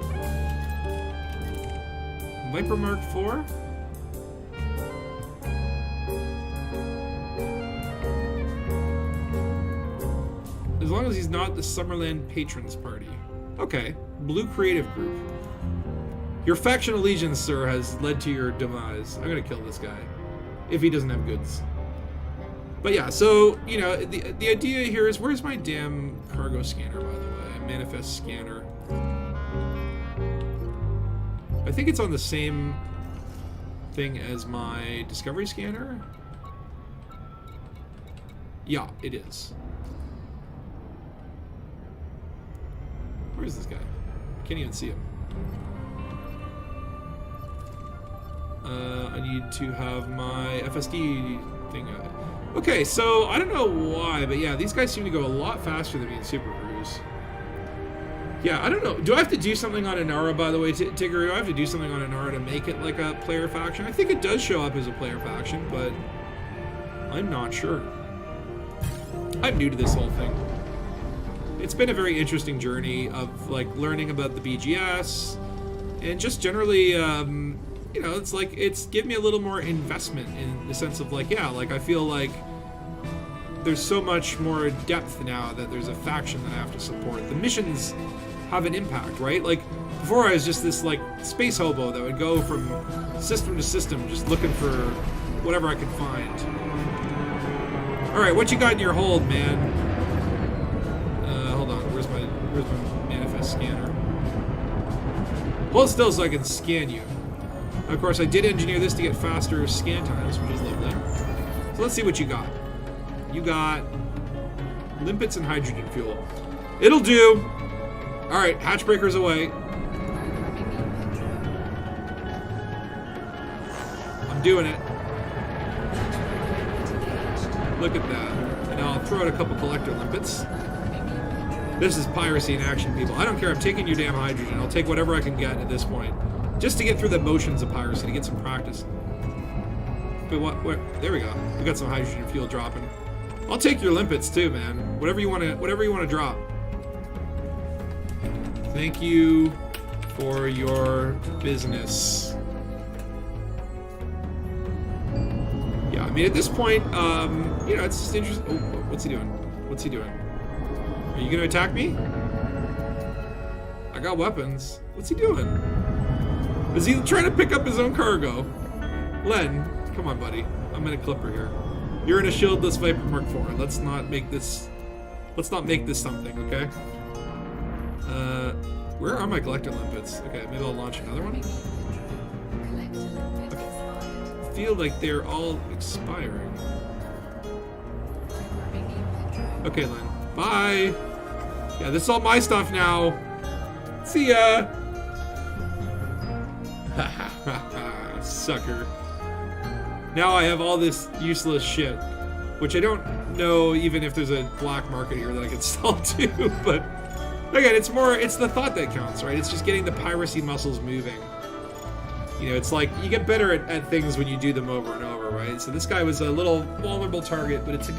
Viper Mark IV? As long as he's not the Summerland Patrons Party. Okay. Blue Creative Group. Your faction allegiance, sir, has led to your demise. I'm gonna kill this guy. If he doesn't have goods. But yeah, so, you know, the idea here is, where's my damn cargo scanner, by the way? Manifest scanner. I think it's on the same thing as my discovery scanner. Yeah, it is. Where is this guy? I can't even see him. I need to have my FSD thing. Okay, so I don't know why, but yeah, these guys seem to go a lot faster than me in Super Cruise. Yeah, I don't know. Do I have to do something on Inara, by the way, Tigger? Do I have to do something on Inara to make it like a player faction? I think it does show up as a player faction, but I'm not sure. I'm new to this whole thing. It's been a very interesting journey of like learning about the BGS and just generally, you know, it's like it's given me a little more investment in the sense of like, yeah, like I feel like there's so much more depth now that there's a faction that I have to support. The missions have an impact, right? Like before I was just this like space hobo that would go from system to system just looking for whatever I could find. All right, what you got in your hold, man? Hold on, where's my manifest scanner? Hold still so I can scan you. Of course, I did engineer this to get faster scan times, which is lovely. So let's see what you got. You got limpets and hydrogen fuel. It'll do. All right, hatch breakers away. I'm doing it. Look at that. And I'll throw out a couple collector limpets. This is piracy in action, people. I don't care. I'm taking your damn hydrogen. I'll take whatever I can get at this point. Just to get through the motions of piracy, to get some practice. But what? There we go. We got some hydrogen fuel dropping. I'll take your limpets too, man. Whatever you want to drop. Thank you for your business. Yeah, I mean at this point, you know, it's just interesting. Oh, what's he doing? What's he doing? Are you gonna attack me? I got weapons. What's he doing? Is he trying to pick up his own cargo? Len, come on, buddy. I'm in a clipper here. You're in a shieldless Viper Mark IV. Let's not make this something, okay? Where are my collector limpets? Okay, maybe I'll launch another one. I feel like they're all expiring. Okay, Len. Bye. Yeah, this is all my stuff now. See ya. Sucker. Now I have all this useless shit, which I don't know even if there's a black market here that I can sell to, but again, it's the thought that counts, right? It's just getting the piracy muscles moving. You know, it's like you get better at things when you do them over and over, right? So this guy was a little vulnerable target, but it's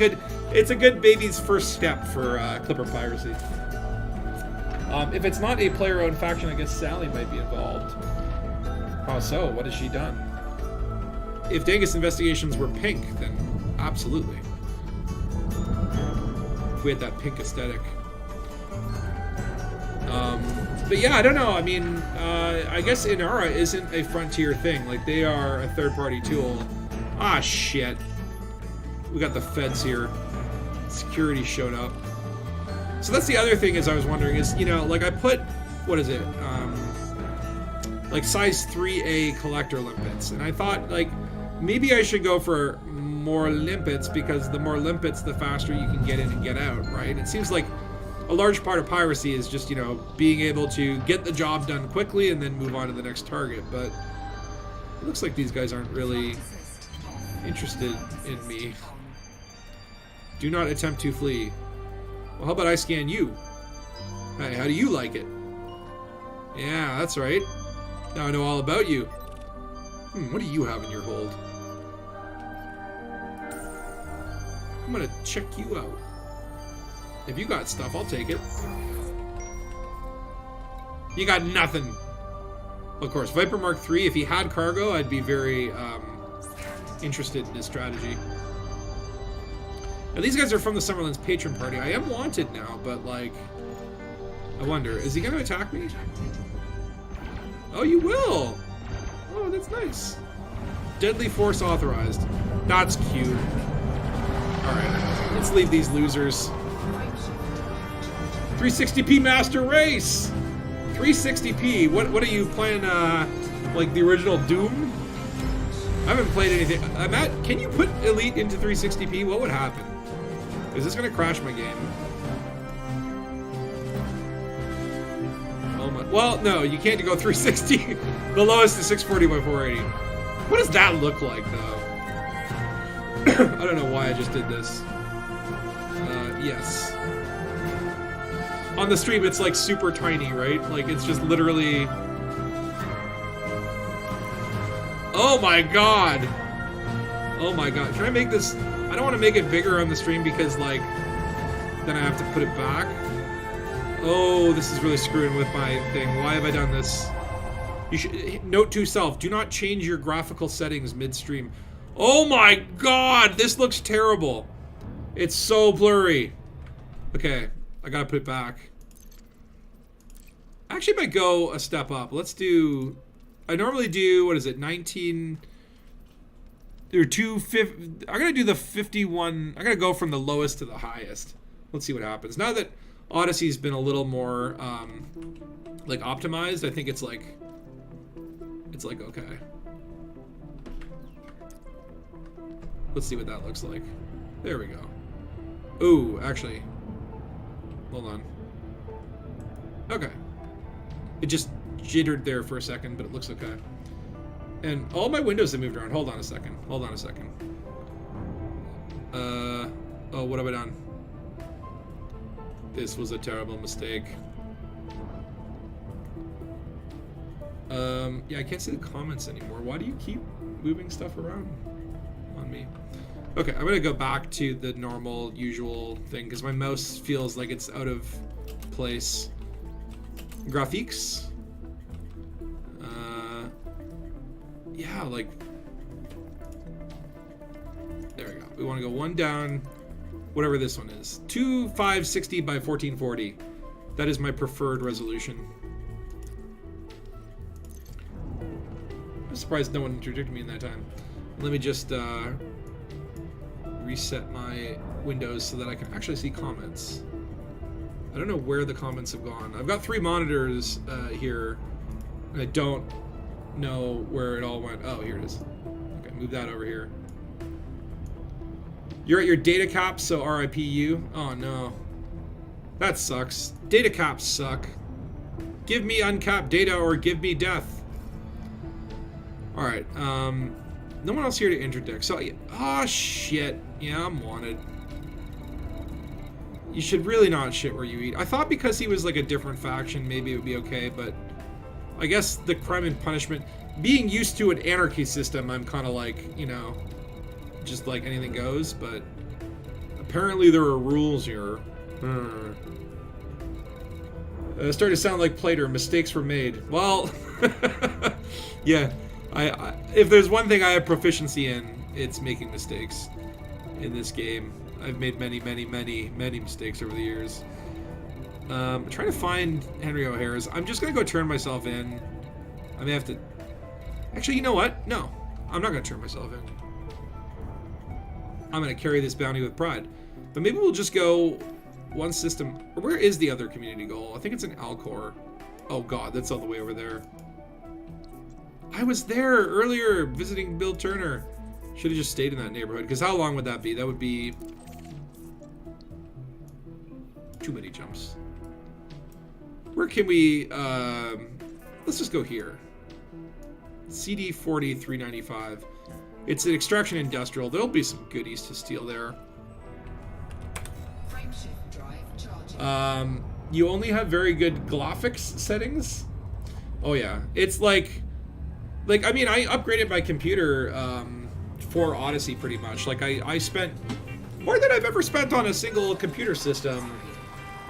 a good baby's first step for Clipper piracy. If it's not a player-owned faction, I guess Sally might be involved. How so? What has she done? If Dangus investigations were pink, then absolutely. If we had that pink aesthetic. But yeah, I don't know. I mean, I guess Inara isn't a frontier thing. Like, they are a third-party tool. Ah, shit. We got the feds here. Security showed up. So that's the other thing is I was wondering is, you know, like I put, what is it? Like size 3A collector limpets. And I thought, like, maybe I should go for more limpets because the more limpets, the faster you can get in and get out, right? It seems like a large part of piracy is just, you know, being able to get the job done quickly and then move on to the next target. But it looks like these guys aren't really interested in me. Do not attempt to flee. Well, how about I scan you? Hey, how do you like it? Yeah, that's right. Now I know all about you. What do you have in your hold? I'm gonna check you out. If you got stuff, I'll take it. You got nothing. Of course, Viper Mark III, if he had cargo, I'd be very interested in his strategy. Now, these guys are from the Summerland's patron party. I am wanted now, but, like, I wonder, is he going to attack me? Oh, you will! Oh, that's nice. Deadly force authorized. That's cute. Alright, let's leave these losers. 360p Master Race! 360p. What are you playing? Like the original Doom? I haven't played anything. Matt, can you put Elite into 360p? What would happen? Is this gonna crash my game? Oh my! Well, no, you can't go 360. The lowest is 640 by 480. What does that look like, though? I don't know why I just did this. Yes. On the stream, it's like super tiny, right? Like it's just literally. Oh my god! Oh my god! Can I make this? I don't want to make it bigger on the stream because like then I have to put it back. Oh, this is really screwing with my thing. Why have I done this? You should note to self: do not change your graphical settings midstream. Oh my god! This looks terrible. It's so blurry. Okay. I gotta put it back. Actually, might go a step up. Let's do. I normally do, what is it, 19 or 250. I'm gonna do the 51. I'm gonna go from the lowest to the highest. Let's see what happens. Now that Odyssey's been a little more like optimized, I think it's like okay. Let's see what that looks like. There we go. Ooh, actually. Hold on. Okay. It just jittered there for a second, but it looks okay. And all my windows have moved around. Hold on a second. Hold on a second. Oh, what have I done? This was a terrible mistake. Yeah, I can't see the comments anymore. Why do you keep moving stuff around on me? Okay, I'm gonna go back to the normal, usual thing because my mouse feels like it's out of place. Graphiques. Yeah, like there we go. We want to go one down, whatever this one is. 2560 by 1440. That is my preferred resolution. I'm surprised no one interjected me in that time. Let me just reset my windows so that I can actually see comments. I don't know where the comments have gone. I've got 3 monitors here, and I don't know where it all went. Oh, here it is. Okay, move that over here. You're at your data cap, so RIP you. Oh no. That sucks. Data caps suck. Give me uncapped data or give me death. Alright, no one else here to interdict. So, oh shit. Yeah, I'm wanted. You should really not shit where you eat. I thought because he was like a different faction, maybe it would be okay, but I guess the crime and punishment, being used to an anarchy system, I'm kind of like, you know, just like anything goes, but apparently there are rules here. It started to sound like Plater. Mistakes were made. Well, yeah. I if there's one thing I have proficiency in, it's making mistakes in this game. I've made many mistakes over the years. I'm trying to find Henry O'Hara's. I'm just gonna go turn myself in. I may have to. Actually, you know what? No, I'm not gonna turn myself in. I'm gonna carry this bounty with pride. But maybe we'll just go one system. Or where is the other community goal? I think it's in Alcor. Oh god, that's all the way over there. I was there earlier visiting Bill Turner. Should have just stayed in that neighborhood. Because how long would that be? That would be too many jumps. Where can we, let's just go here. CD 4395. It's an extraction industrial. There'll be some goodies to steal there. You only have very good graphics settings? Oh yeah. It's like, I mean, I upgraded my computer, for Odyssey pretty much. Like I spent more than I've ever spent on a single computer system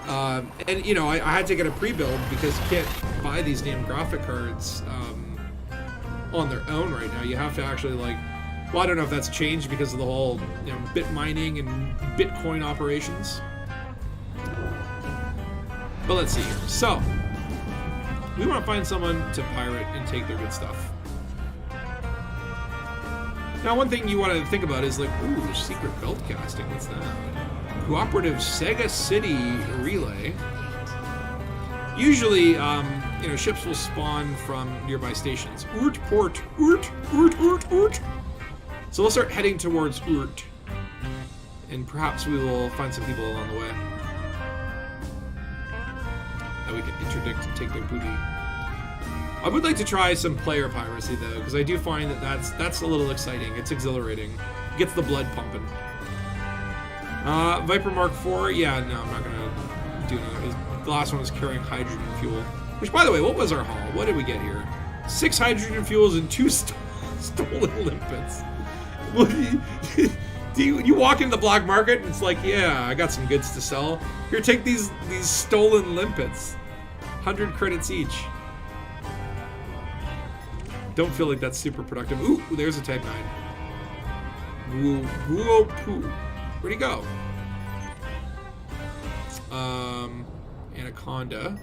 And, you know, I had to get a pre-build because you can't buy these damn graphic cards on their own right now. You have to actually, like... Well, I don't know if that's changed because of the whole, you know, bit mining and Bitcoin operations. But let's see here. So, we want to find someone to pirate and take their good stuff. Now, one thing you want to think about is like, ooh, secret belt casting. What's that? Cooperative Sega City relay. Usually, you know, ships will spawn from nearby stations. Oort port, Oort, Oort, Oort, Oort. So we'll start heading towards Oort, and perhaps we will find some people along the way that we can interdict and take their booty. I would like to try some player piracy though, because I do find that that's a little exciting. It's exhilarating. Gets the blood pumping. Viper Mark IV. Yeah, no, I'm not gonna do another. The last one was carrying hydrogen fuel. Which, by the way, what was our haul? What did we get here? 6 hydrogen fuels and 2 stolen limpets. Do you walk into the black market and it's like, yeah, I got some goods to sell. Here, take these stolen limpets. 100 credits each. Don't feel like that's super productive. Ooh, there's a Type 9. Whoa. Where'd he go? Anaconda.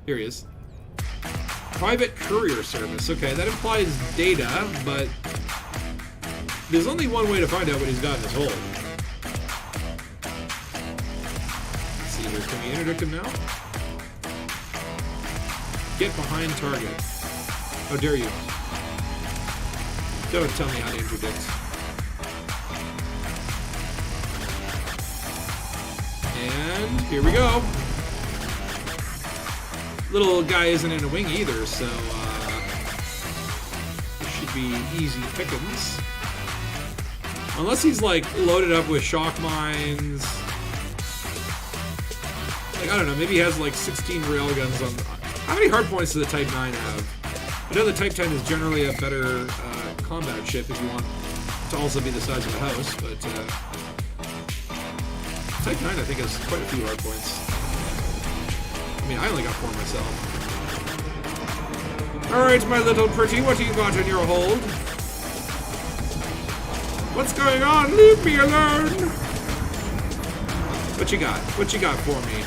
Here he is. Private courier service. Okay, that implies data, but there's only one way to find out what he's got in his hold. Let's see here. Can we interdict him now? Get behind target. How dare you? Don't tell me how to interdict. And here we go. Little guy isn't in a wing either, so it should be easy pickings. Unless he's like loaded up with shock mines. Like, I don't know, maybe he has like 16 railguns on. How many hard points does the Type 9 have? I know the Type 10 is generally a better combat ship if you want to also be the size of the house, but Type 9 I think has quite a few hard points. I mean, I only got 4 myself. Alright, my little pretty, what do you got in your hold? What's going on? Leave me alone! What you got? What you got for me?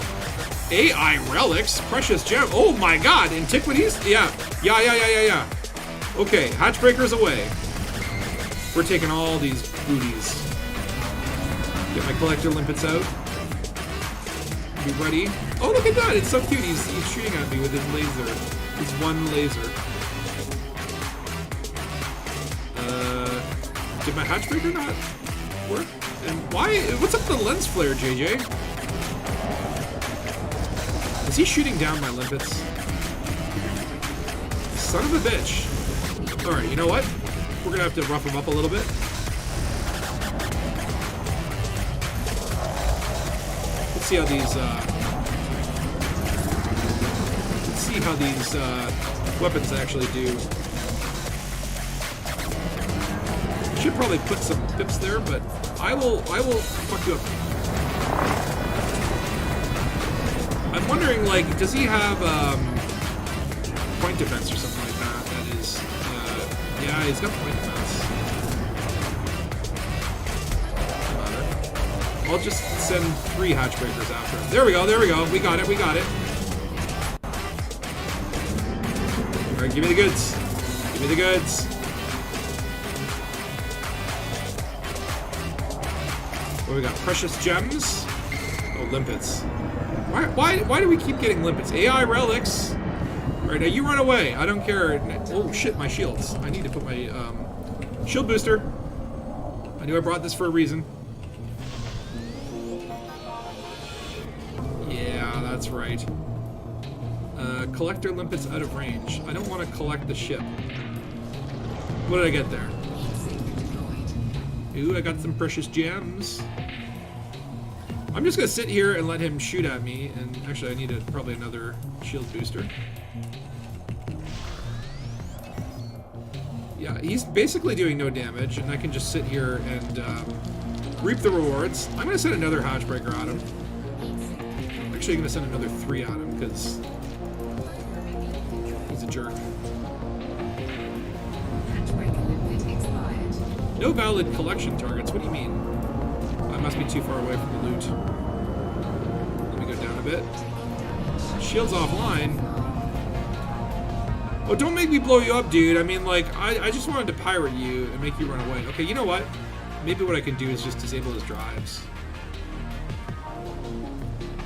AI relics? Precious gem? Oh my god! Antiquities? Yeah. Okay, hatchbreakers away. We're taking all these booties. Get my collector limpets out. Be ready. Oh, look at that! It's so cute. He's shooting at me with his laser. His one laser. Did my hatchbreaker not work? And why? What's up with the lens flare, JJ? Is he shooting down my limpets? Son of a bitch. Alright, you know what? We're gonna have to rough him up a little bit. Let's see how these, weapons actually do. Should probably put some pips there, but I will fuck you up. I'm wondering, like, does he have point defense or something like that? That is, yeah, he's got point defense. Doesn't matter. I'll just send 3 hatchbreakers after him. There we go. We got it. All right, give me the goods. What we got? Precious gems. Oh, limpets. Why do we keep getting limpets? AI relics. All right, now you run away. I don't care. Oh shit, my shields. I need to put my shield booster. I knew I brought this for a reason. Yeah, that's right. Collector limpets out of range. I don't want to collect the ship. What did I get there? Ooh, I got some precious gems. I'm just gonna sit here and let him shoot at me, and actually I need probably another shield booster. Yeah, he's basically doing no damage, and I can just sit here and Reap the rewards. I'm going to send another Hatchbreaker at him. I'm actually going to send another 3 at him, because he's a jerk. No valid collection targets. What do you mean? I must be too far away from the loot. Let me go down a bit. Shield's offline. Oh, don't make me blow you up, dude. I mean, like, I just wanted to pirate you and make you run away. Okay, you know what? Maybe what I can do is just disable his drives.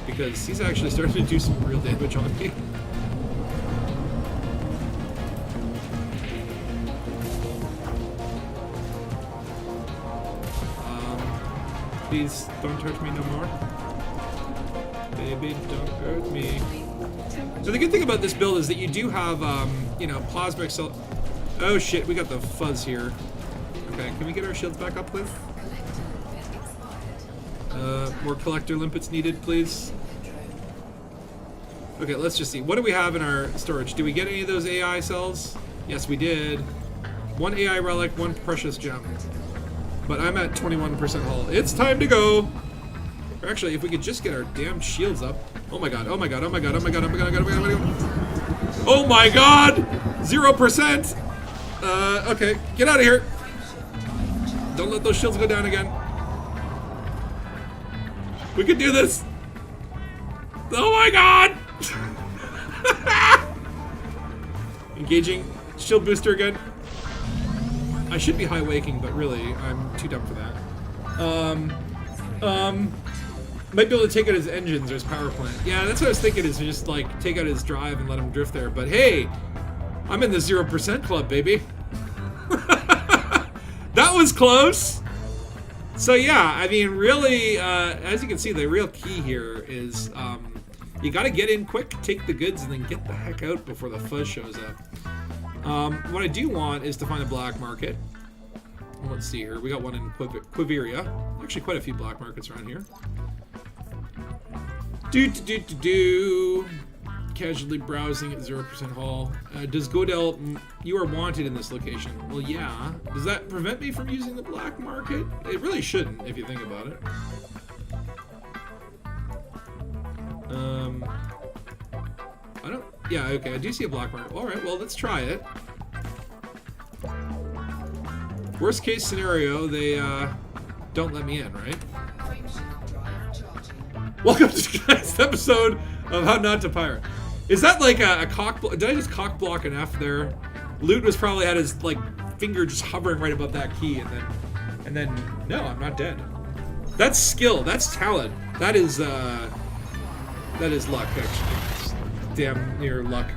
Because he's actually starting to do some real damage on me. Please don't hurt me no more. Baby, don't hurt me. So the good thing about this build is that you do have, you know, plasma accel... Oh shit, we got the fuzz here. Okay, can we get our shields back up, please? More collector limpets needed, please. Okay, let's just see. What do we have in our storage? Do we get any of those AI cells? Yes, we did. 1 AI relic, 1 precious gem. But I'm at 21% hull. It's time to go! Or actually, if we could just get our damn shields up. Oh my god, oh my god, oh my god, oh my god, oh my god, oh my god, oh my god, oh my god. Oh my god! 0%! Okay, get out of here! Don't let those shields go down again. We can do this! Oh my god! Engaging. Shield booster again. I should be high waking, but really, I'm too dumb for that. Might be able to take out his engines or his power plant. Yeah, that's what I was thinking, is to just, like, take out his drive and let him drift there. But hey, I'm in the 0% club, baby. That was close! So yeah, I mean, really, as you can see, the real key here is, you gotta get in quick, take the goods, and then get the heck out before the fuzz shows up. What I do want is to find a black market. Let's see here. We got one in Quiveria. Actually, quite a few black markets around here. Casually browsing at 0% haul. Does Godel... You are wanted in this location. Well, yeah. Does that prevent me from using the black market? It really shouldn't, if you think about it. I don't... Yeah, okay, I do see a black market. Alright, well, let's try it. Worst case scenario, they, don't let me in, right? Welcome to tonight's episode of How Not to Pirate. Is that like a cock block? Did I just cock block an F there? Loot was probably had his, like, finger just hovering right above that key, and then, no, I'm not dead. That's skill, that's talent. That is luck, actually. Damn near luck.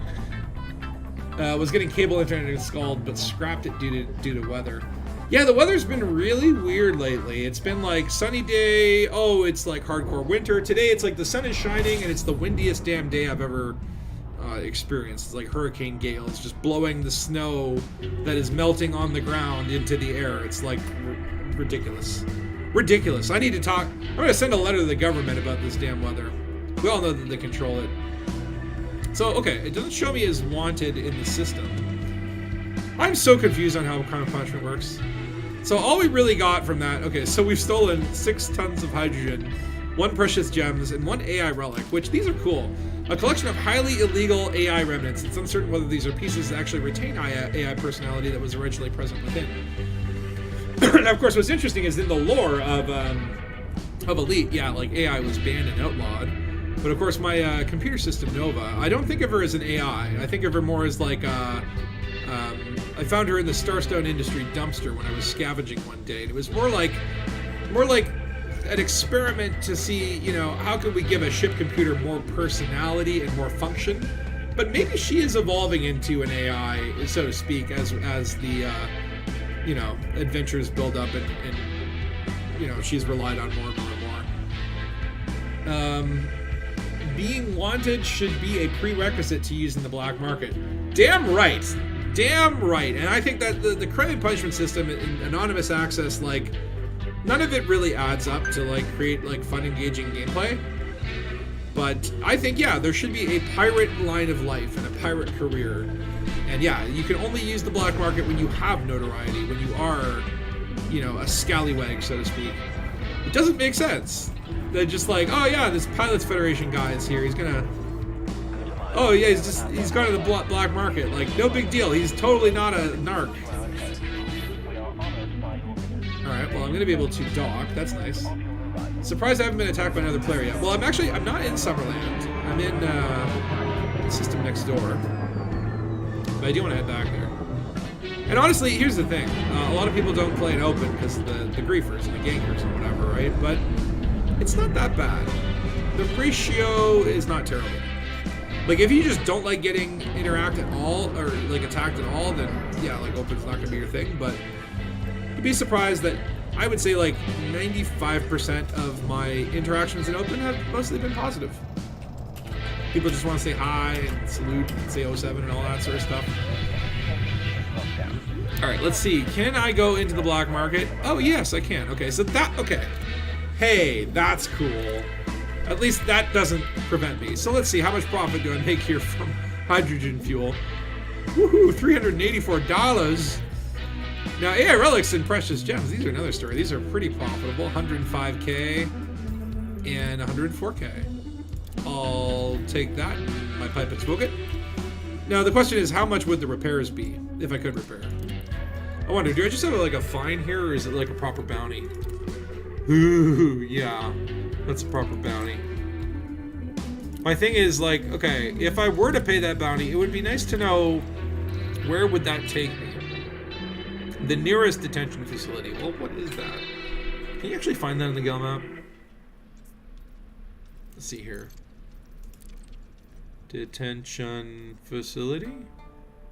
Was getting cable internet installed, but scrapped it due to weather. Yeah, the weather's been really weird lately. It's been like sunny day. Oh, it's like hardcore winter. Today it's like the sun is shining and it's the windiest damn day I've ever experienced. It's like hurricane gales just blowing the snow that is melting on the ground into the air. It's like ridiculous. Ridiculous. I need to talk. I'm going to send a letter to the government about this damn weather. We all know that they control it. So, okay, it doesn't show me as wanted in the system. I'm so confused on how crime punishment works. So all we really got from that, okay, so we've stolen 6 tons of hydrogen, 1 precious gems, and 1 AI relic, which these are cool. A collection of highly illegal AI remnants. It's uncertain whether these are pieces that actually retain AI personality that was originally present within. Now, of course, what's interesting is in the lore of Elite, yeah, like AI was banned and outlawed. But of course, my computer system, Nova, I don't think of her as an AI. I think of her more as like I found her in the Starstone Industry dumpster when I was scavenging one day. And it was more like an experiment to see, you know, how could we give a ship computer more personality and more function. But maybe she is evolving into an AI, so to speak, as the, you know, adventures build up and, you know, she's relied on more and more and more. Being wanted should be a prerequisite to using the black market. Damn right. Damn right. And I think that the crime and punishment system in anonymous access, like, none of it really adds up to, like, create, like, fun, engaging gameplay. But I think, yeah, there should be a pirate line of life and a pirate career. And yeah, you can only use the black market when you have notoriety, when you are, you know, a scallywag, so to speak. It doesn't make sense. They're just like, oh yeah, this Pilots Federation guy is here. He's gonna. Oh yeah, he's gone to the black market. Like, no big deal. He's totally not a narc. All right, well I'm gonna be able to dock. That's nice. Surprised I haven't been attacked by another player yet. Well, I'm not in Summerland. I'm in the system next door. But I do want to head back there. And honestly, here's the thing. A lot of people don't play it open because of the griefers and the gankers and whatever, right? But it's not that bad. The ratio is not terrible. Like, if you just don't like getting attacked at all, then yeah, like, open's not going to be your thing. But you'd be surprised that I would say like 95% of my interactions in open have mostly been positive. People just want to say hi and salute and say 07 and all that sort of stuff. All right, let's see. Can I go into the black market? Oh, yes, I can. Okay, so okay. Hey, that's cool. At least that doesn't prevent me. So let's see. How much profit do I make here from hydrogen fuel? Woohoo, $384. Now, AI relics and precious gems, these are another story. These are pretty profitable. 105K and 104K. I'll take that. My pipe and smoke it. Now, the question is, how much would the repairs be if I could repair? I wonder, do I just have like a fine here, or is it like a proper bounty? Ooh, yeah, that's a proper bounty. My thing is, like, okay, if I were to pay that bounty, it would be nice to know where would that take me? The nearest detention facility. Well, what is that? Can you actually find that in the Gale map? Let's see here. Detention facility?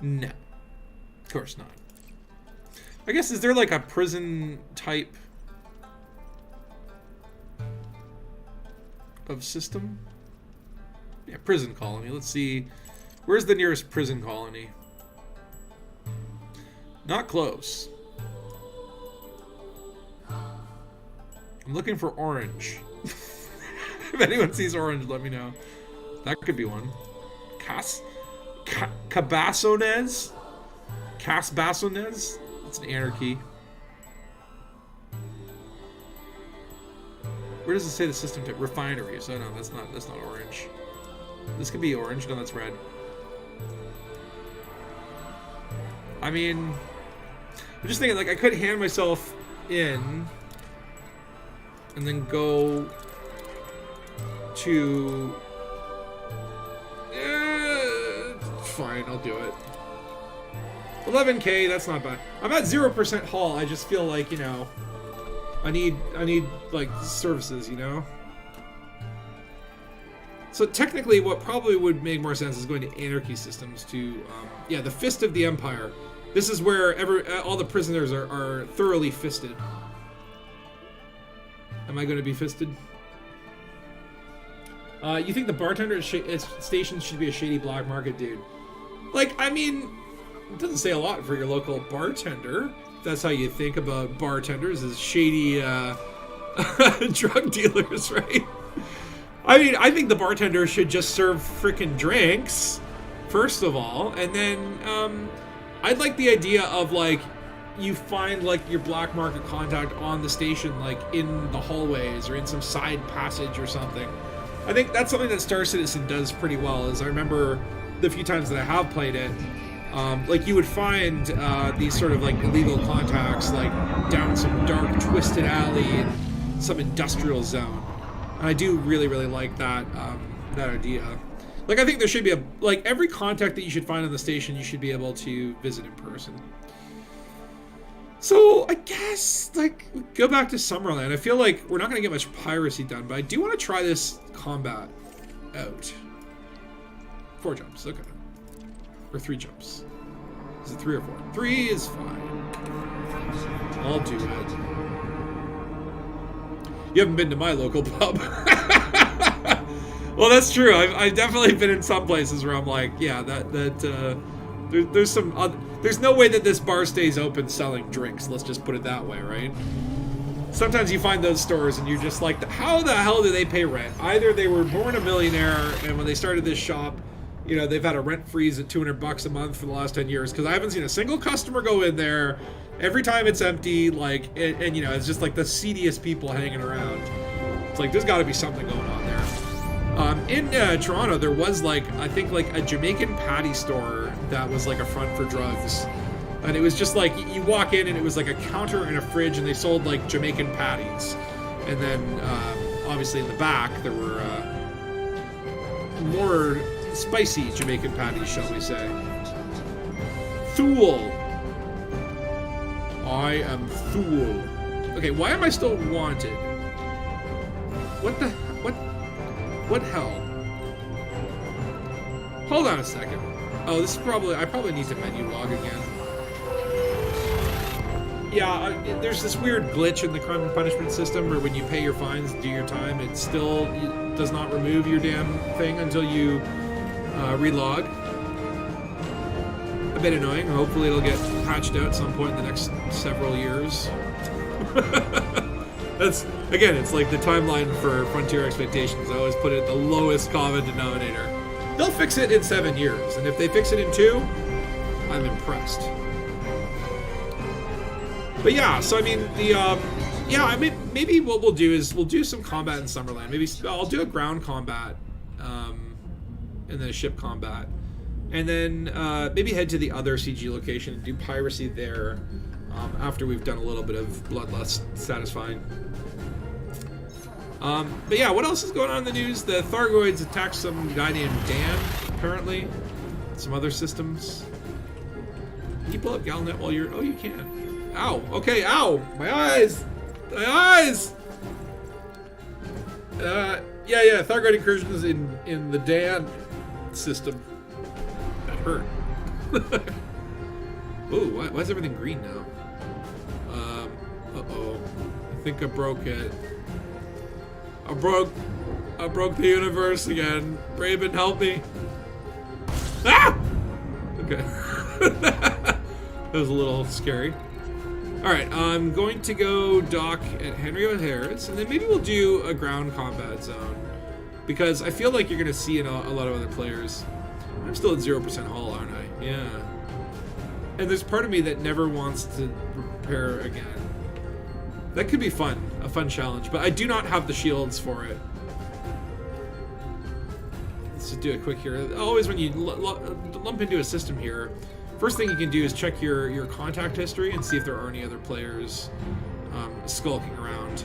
No. Of course not. I guess, is there like a prison type of system? Yeah, prison colony. Let's see. Where's the nearest prison colony? Not close. I'm looking for orange. If anyone sees orange, let me know. That could be one. Cabasonez? Casbasonez? That's an anarchy. Where does it say the system type? Refinery. So no, that's not orange. This could be orange. No, that's red. I mean, I'm just thinking, like, I could hand myself in and then go to... fine, I'll do it. 11K, that's not bad. I'm at 0% haul. I just feel like, you know, I need like services, you know? So technically what probably would make more sense is going to anarchy systems to, yeah, the Fist of the Empire. This is where all the prisoners are thoroughly fisted. Am I going to be fisted? You think the bartender at stations should be a shady black market dude? Like, I mean, it doesn't say a lot for your local bartender. That's how you think about bartenders, as shady drug dealers, right? I mean, I think the bartender should just serve frickin' drinks, first of all, and then I'd like the idea of, like, you find, like, your black market contact on the station, like, in the hallways or in some side passage or something. I think that's something that Star Citizen does pretty well, is I remember the few times that I have played it, like, you would find these sort of, like, illegal contacts, like, down some dark, twisted alley in some industrial zone. And I do really, really like that, that idea. Like, I think there should be like, every contact that you should find on the station, you should be able to visit in person. So, I guess, like, go back to Summerland. I feel like we're not going to get much piracy done, but I do want to try this combat out. 4 jumps, okay. Or 3 jumps. Is it 3 or 4? 3 is fine. I'll do it. You haven't been to my local pub. Well, that's true. I've definitely been in some places where I'm like, yeah, there's some there's no way that this bar stays open selling drinks. Let's just put it that way, right? Sometimes you find those stores and you're just like, how the hell do they pay rent? Either they were born a millionaire and when they started this shop, you know, they've had a rent freeze at $200 a month for the last 10 years, because I haven't seen a single customer go in there Every time it's empty, like, and you know, it's just like the seediest people hanging around. It's like, there's got to be something going on there. In Toronto, there was like, I think like a Jamaican patty store that was like a front for drugs. And it was just like, you walk in and it was like a counter and a fridge and they sold like Jamaican patties. And then, obviously in the back, there were more spicy Jamaican patties, shall we say. Thule. I am Thule. Okay, why am I still wanted? What hell? Hold on a second. Oh, this is I probably need to menu log again. Yeah, there's this weird glitch in the crime and punishment system where when you pay your fines, do your time, it still does not remove your damn thing until you relog. A bit annoying. Hopefully it'll get patched out at some point in the next several years. That's, again, it's like the timeline for Frontier Expectations. I always put it at the lowest common denominator. They'll fix it in 7 years, and if they fix it in 2, I'm impressed. But yeah, so I mean, maybe what we'll do is we'll do some combat in Summerland. Maybe I'll do a ground combat, and then a ship combat. And then maybe head to the other CG location and do piracy there after we've done a little bit of bloodlust satisfying. But yeah, what else is going on in the news? The Thargoids attacked some guy named Dan, apparently. Some other systems. Can you pull up Galnet while you're... Oh, you can. Ow. Okay, ow. My eyes. My eyes. Yeah. Thargoid incursions in the Dan system. Hurt. Ooh, why is everything green now? Uh-oh. I think I broke it. I broke the universe again. Raven, help me. Ah! Okay. That was a little scary. Alright, I'm going to go dock at Henry O'Hara's, and then maybe we'll do a ground combat zone. Because I feel like you're going to see a lot of other players. I'm still at 0% hull, aren't I? Yeah. And there's part of me that never wants to repair again. That could be fun, a fun challenge, but I do not have the shields for it. Let's just do it quick here. Always when you lump into a system here, first thing you can do is check your contact history and see if there are any other players skulking around.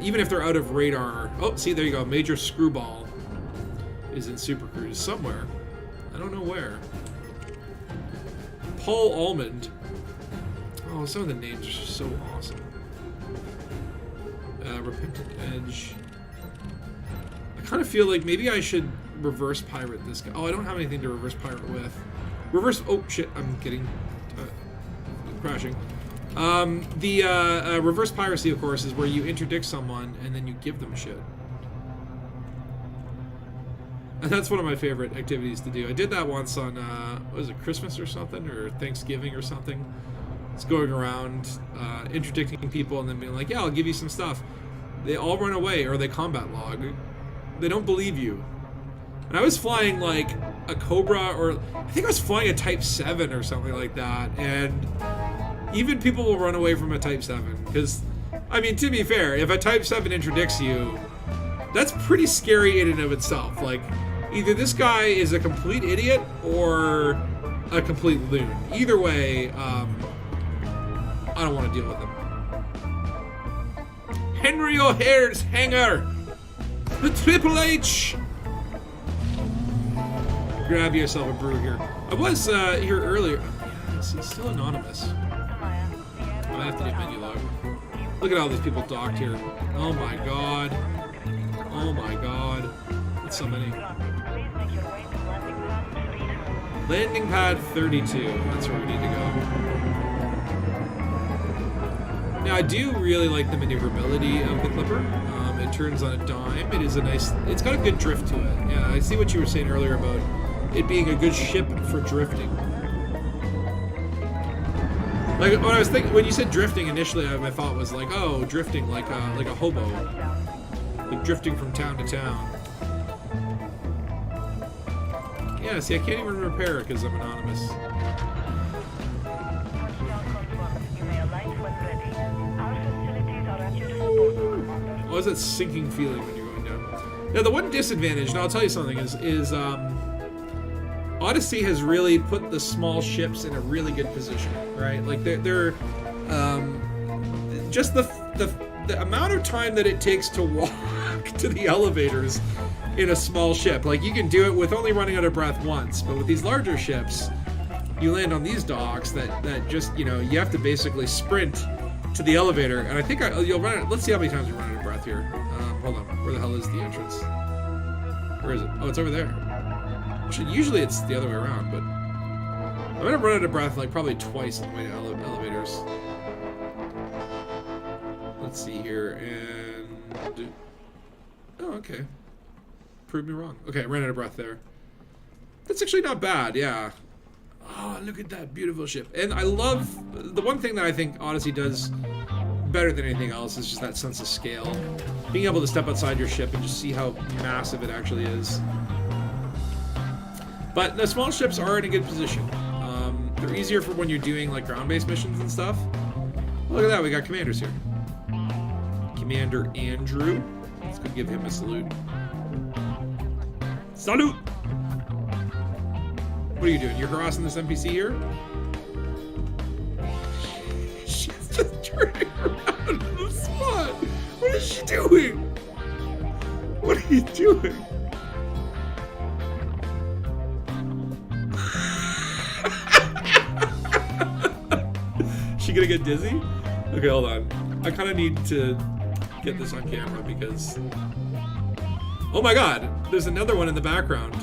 Even if they're out of radar. Oh, see, there you go. Major Screwball is in Super Cruise somewhere. I don't know where. Paul Almond. Oh, some of the names are just so awesome. Repentant Edge. I kind of feel like maybe I should reverse pirate this guy. Oh, I don't have anything to reverse pirate with. Oh shit, I'm getting crashing. The reverse piracy, of course, is where you interdict someone and then you give them shit. And that's one of my favorite activities to do. I did that once on, what was it, Christmas or something? Or Thanksgiving or something. It's going around, interdicting people and then being like, yeah, I'll give you some stuff. They all run away, or they combat log. They don't believe you. And I was flying, like, a Cobra, or I think I was flying a Type 7 or something like that. And even people will run away from a Type 7. Because, I mean, to be fair, if a Type 7 interdicts you, that's pretty scary in and of itself. Like, either this guy is a complete idiot or a complete loon. Either way, I don't want to deal with him. Henry O'Hare's hangar! The Triple H! Grab yourself a brew here. I was here earlier. Yes, it's still anonymous. I have to do menu log. Look at all these people docked here. Oh my god. Oh my god. That's so many. Landing pad 32. That's where we need to go. Now, I do really like the maneuverability of the Clipper. It turns on a dime. It is a nice... It's got a good drift to it. Yeah, I see what you were saying earlier about it being a good ship for drifting. Like, when I was thinking... When you said drifting, initially, my thought was like, oh, drifting like a hobo. Like, drifting from town to town. Yeah, see, I can't even repair it because I'm anonymous. What was that sinking feeling when you're going down? Now, the one disadvantage, and I'll tell you something, is Odyssey has really put the small ships in a really good position, right? Like they're just the amount of time that it takes to walk to the elevators in a small ship. Like, you can do it with only running out of breath once, but with these larger ships, you land on these docks that just, you know, you have to basically sprint to the elevator. And I think you'll run it. Let's see how many times you run out of breath here. Hold on. Where the hell is the entrance? Where is it? Oh, it's over there. Usually it's the other way around, but I'm gonna run out of breath like probably twice on the way to elevators. Let's see here, and oh, okay. Prove me wrong. Okay, I ran out of breath there. That's actually not bad, yeah. Oh, look at that beautiful ship. And I love, the one thing that I think Odyssey does better than anything else is just that sense of scale. Being able to step outside your ship and just see how massive it actually is. But the small ships are in a good position. They're easier for when you're doing like ground-based missions and stuff. Look at that, we got commanders here. Commander Andrew. Let's go give him a salute. Salute! What are you doing? You're harassing this NPC here? She's just turning around in the spot. What is she doing? What are you doing? She gonna get dizzy? Okay, hold on. I kind of need to get this on camera because... Oh my god! There's another one in the background.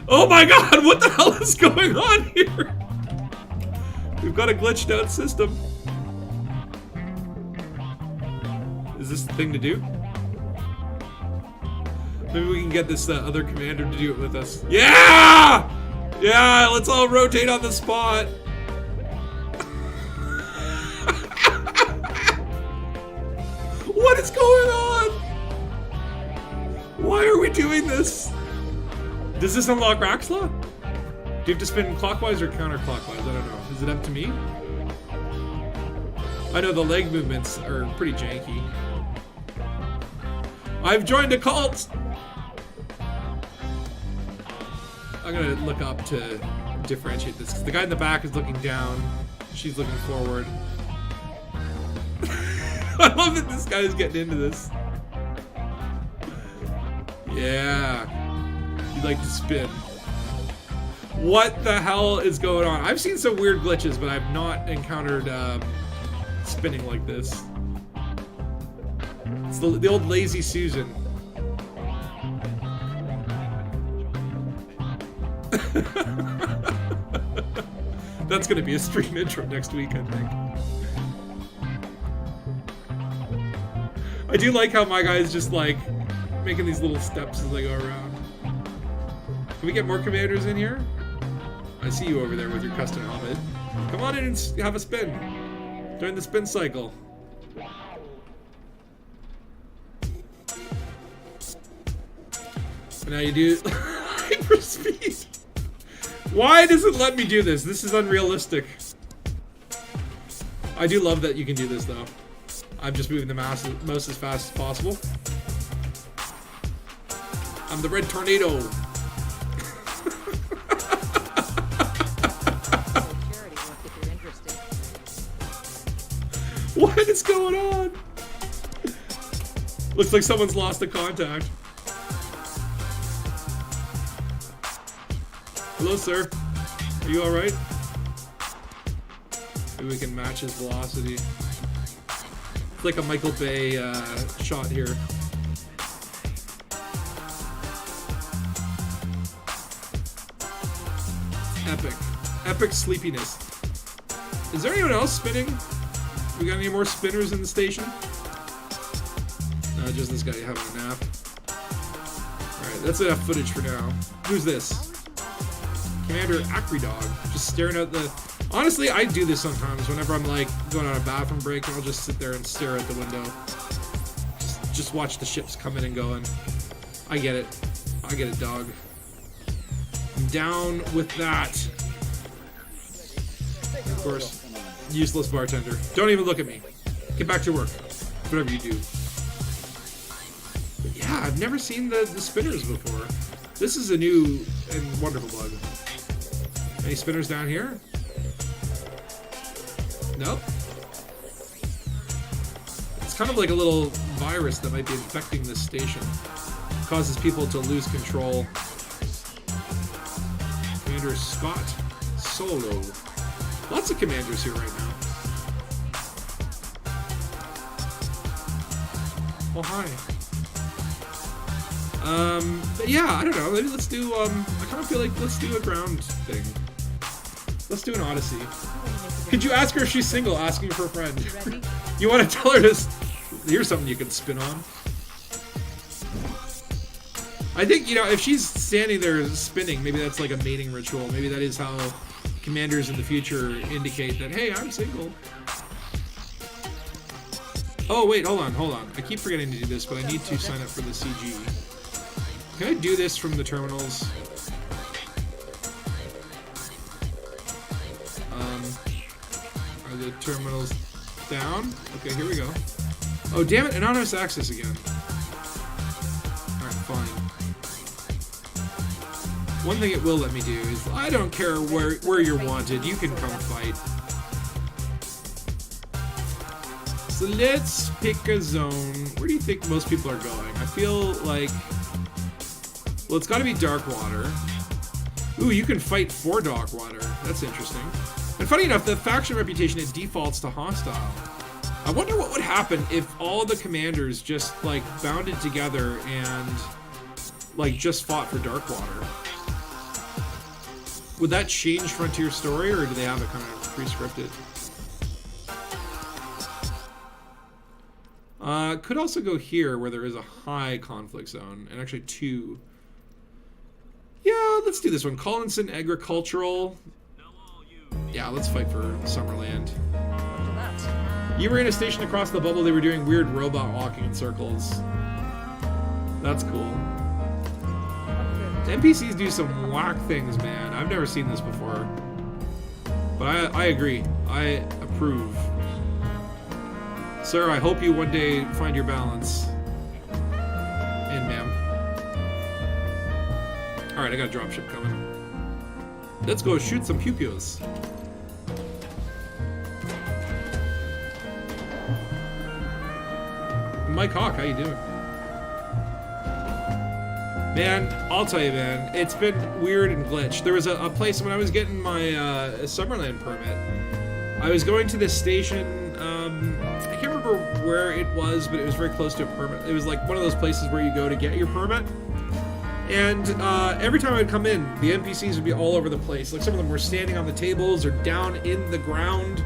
Oh my god! What the hell is going on here? We've got a glitched out system. Is this the thing to do? Maybe we can get this other commander to do it with us. Yeah! Yeah, let's all rotate on the spot. What is going on? Why are we doing this? Does this unlock Raxla? Do you have to spin clockwise or counterclockwise? I don't know. Is it up to me? I know the leg movements are pretty janky. I've joined a cult! I'm gonna look up to differentiate this, because the guy in the back is looking down, she's looking forward. I love that this guy is getting into this. Yeah. You like to spin. What the hell is going on? I've seen some weird glitches, but I've not encountered spinning like this. It's the old Lazy Susan. That's gonna be a stream intro next week, I think. I do like how my guy is just like making these little steps as they go around. Can we get more commanders in here? I see you over there with your custom helmet. Come on in and have a spin. During the spin cycle. So now you do hyperspeed. Why does it let me do this? This is unrealistic. I do love that you can do this though. I'm just moving the mouse as fast as possible. I'm the red tornado. What is going on? Looks like someone's lost the contact. Hello, sir. Are you alright? Maybe we can match his velocity. It's like a Michael Bay shot here. Epic. Epic sleepiness. Is there anyone else spinning? We got any more spinners in the station? No, just this guy having a nap. Alright, that's enough footage for now. Who's this? Commander Acridog. Just staring out the... Honestly, I do this sometimes whenever I'm like going on a bathroom break and I'll just sit there and stare at the window. Just watch the ships coming and going. I get it. I get it, dog. I'm down with that. Of course. Useless bartender. Don't even look at me. Get back to work. Whatever you do. Yeah, I've never seen the spinners before. This is a new and wonderful bug. Any spinners down here? Nope. It's kind of like a little virus that might be infecting this station. Causes people to lose control. Commander Spot Solo. Lots of commanders here right now. Oh, hi. But yeah, I don't know. Maybe let's do, I kind of feel like let's do a ground thing. Let's do an Odyssey. Could you ask her if she's single, asking for a friend? You want to tell her to... Here's something you can spin on. I think, you know, if she's standing there spinning, maybe that's like a mating ritual. Maybe that is how commanders in the future indicate that, hey, I'm single. Oh, wait, hold on. I keep forgetting to do this, but I need to sign up for the CG. Can I do this from the terminals? Are the terminals down? Okay, here we go. Oh, damn it, anonymous access again. Alright, fine. One thing it will let me do is, I don't care where you're wanted, you can come fight. So let's pick a zone. Where do you think most people are going? I feel like... Well, it's gotta be Darkwater. Ooh, you can fight for Darkwater. That's interesting. And funny enough, the faction reputation, it defaults to hostile. I wonder what would happen if all the commanders just, like, bounded together and, like, just fought for Darkwater. Would that change Frontier story, or do they have it kind of pre-scripted? Could also go here, where there is a high conflict zone, and actually two. Yeah, let's do this one. Collinson Agricultural. Yeah, let's fight for Summerland. You were in a station across the bubble. They were doing weird robot walking in circles. That's cool. NPCs do some whack things, man. I've never seen this before. But I agree. I approve. Sir, I hope you one day find your balance. And ma'am. Alright, I got a dropship coming. Let's go shoot some pew-pews. Mike Hawk, how you doing? Man, I'll tell you, man, it's been weird and glitched. There was a place when I was getting my Summerland permit. I was going to this station, I can't remember where it was, but it was very close to a permit. It was like one of those places where you go to get your permit. And every time I'd come in, the NPCs would be all over the place. Like, some of them were standing on the tables or down in the ground.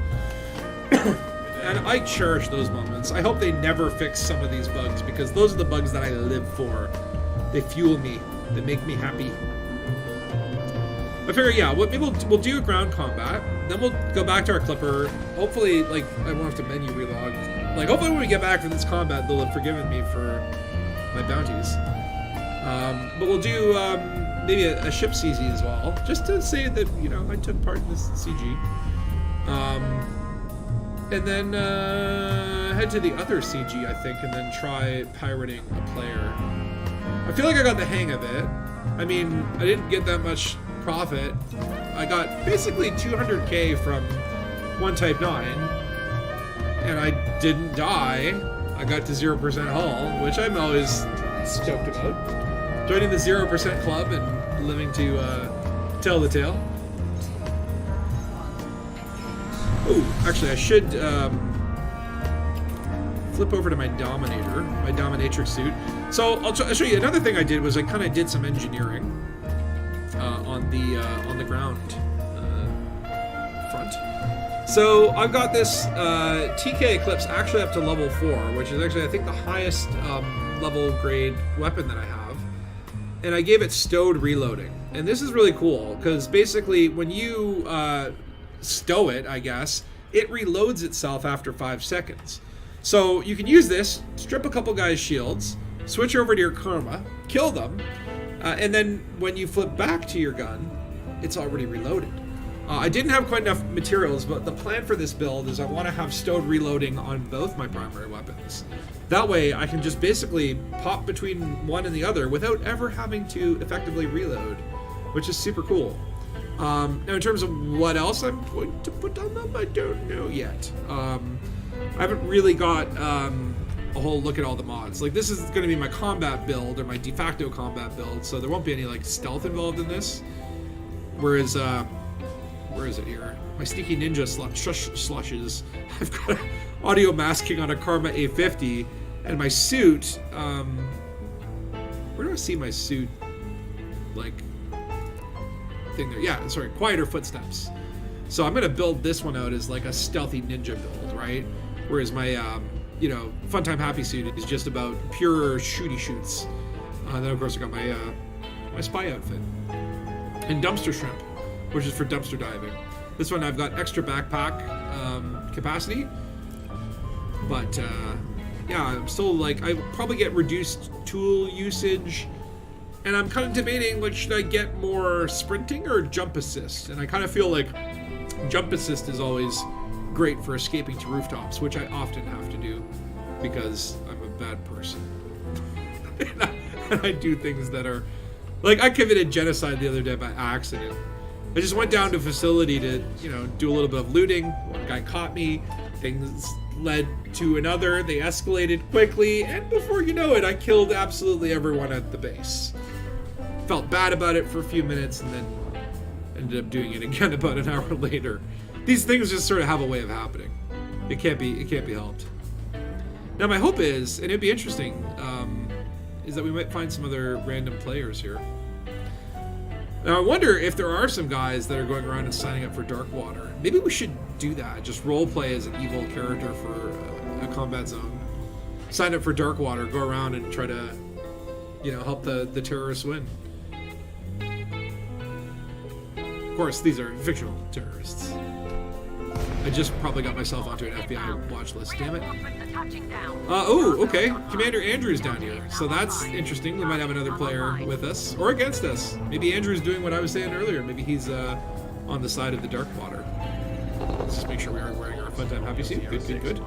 And I cherish those moments. I hope they never fix some of these bugs, because those are the bugs that I live for. They fuel me. They make me happy. I figure, yeah, maybe we'll do a ground combat. Then we'll go back to our Clipper. Hopefully, like, I won't have to menu relog. Like, hopefully when we get back from this combat, they'll have forgiven me for my bounties. But we'll do maybe a ship CZ as well, just to say that, you know, I took part in this CG. And then head to the other CG, I think, and then try pirating a player. I feel like I got the hang of it. I mean, I didn't get that much profit. I got basically 200k from one Type 9, and I didn't die. I got to 0% hull, which I'm always stoked about. Joining the 0% club and living to tell the tale. Ooh, actually, I should flip over to my Dominator, my Dominatrix suit. So I'll show you another thing I did was I kind of did some engineering on the ground front. So I've got this TK Eclipse actually up to level 4, which is actually I think the highest level grade weapon that I have, and I gave it stowed reloading. And this is really cool because basically when you stow it, I guess, it reloads itself after 5 seconds. So you can use this, strip a couple guys' shields, switch over to your Karma, kill them, and then when you flip back to your gun, it's already reloaded. I didn't have quite enough materials, but the plan for this build is I want to have stowed reloading on both my primary weapons. That way I can just basically pop between one and the other without ever having to effectively reload, which is super cool. Now in terms of what else I'm going to put on them, I don't know yet. I haven't really got a whole look at all the mods. Like, this is going to be my combat build, or my de facto combat build, so there won't be any like stealth involved in this. Whereas, where is it here? My sneaky ninja slushes. I've got audio masking on a Karma A50, and my suit, where do I see my suit, like, thing there? Yeah, sorry, quieter footsteps. So I'm gonna build this one out as like a stealthy ninja build, right? Whereas my, you know, Funtime Happy suit is just about pure shooty shoots. Then of course I got my, my spy outfit. And Dumpster Shrimp, which is for dumpster diving. This one I've got extra backpack capacity, but yeah, I'm still like, I probably get reduced tool usage, and I'm kind of debating, like, should I get more sprinting or jump assist? And I kind of feel like jump assist is always great for escaping to rooftops, which I often have to do because I'm a bad person. and I do things that are, like, I committed genocide the other day by accident. I just went down to a facility to, you know, do a little bit of looting. One guy caught me. Things led to another. They escalated quickly, and before you know it, I killed absolutely everyone at the base. Felt bad about it for a few minutes, and then ended up doing it again about an hour later. These things just sort of have a way of happening. It can't be helped. Now my hope is, and it'd be interesting, is that we might find some other random players here. Now I wonder if there are some guys that are going around and signing up for Darkwater. Maybe we should do that. Just role play as an evil character for a combat zone. Sign up for Darkwater, go around and try to, you know, help the terrorists win. Of course, these are fictional terrorists. I just probably got myself onto an FBI watch list, damn it. Oh, okay. Commander Andrew's down here. So that's interesting. We might have another player with us, or against us. Maybe Andrew's doing what I was saying earlier. Maybe he's on the side of the Darkwater. Let's just make sure we are wearing our Funtime Happy suit. Good, good, good.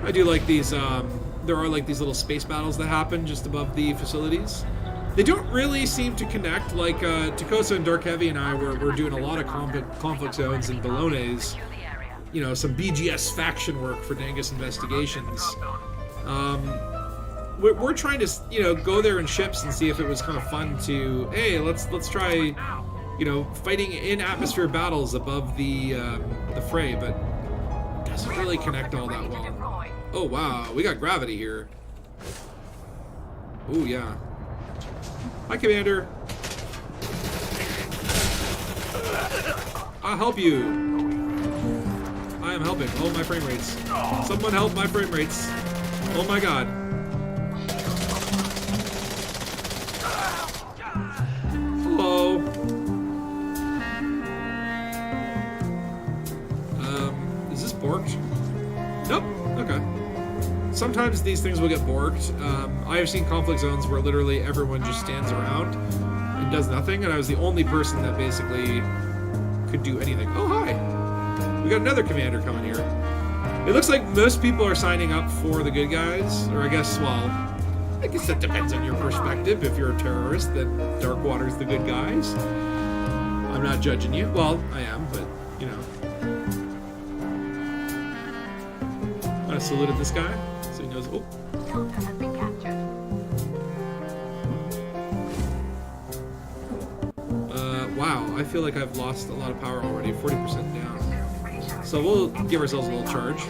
I do like these, there are like these little space battles that happen just above the facilities. They don't really seem to connect, like Takosa and Dark Heavy and I were doing a lot of conflict zones in Bologna's, you know, some BGS faction work for Dangus investigations. We're trying to, you know, go there in ships and see if it was kind of fun to, hey, let's try, you know, fighting in atmosphere battles above the fray, but it doesn't really connect all that well. Oh wow, we got gravity here. Oh yeah. Hi, Commander. I'll help you. I am helping. Oh, my frame rates. Someone help my frame rates. Oh my god. Hello. Is this borked? Nope. Okay. Sometimes these things will get borked. I have seen conflict zones where literally everyone just stands around and does nothing, and I was the only person that basically could do anything. Oh, hi! We got another commander coming here. It looks like most people are signing up for the good guys, or I guess, well, I guess that depends on your perspective. If you're a terrorist, then Darkwater's the good guys. I'm not judging you. Well, I am, but, you know. I saluted this guy. So he knows, oh. Wow, I feel like I've lost a lot of power already, 40% down. So we'll give ourselves a little charge.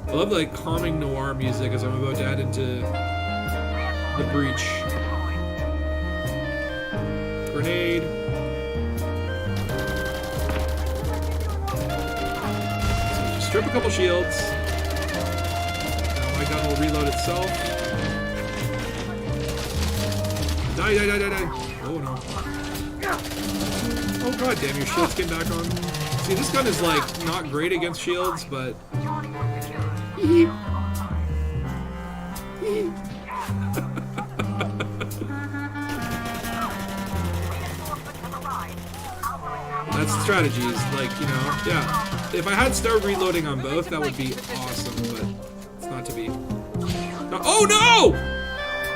I love like calming noir music as I'm about to add into the breach. Grenade. Strip a couple shields. Now my gun will reload itself. Die, die, die, die, die. Oh no. Oh god damn, your shields came back on. See, this gun is like not great against shields, but... That's the strategy. Is like, you know, yeah. If I had start reloading on both, that would be awesome, but it's not to be. No, oh no!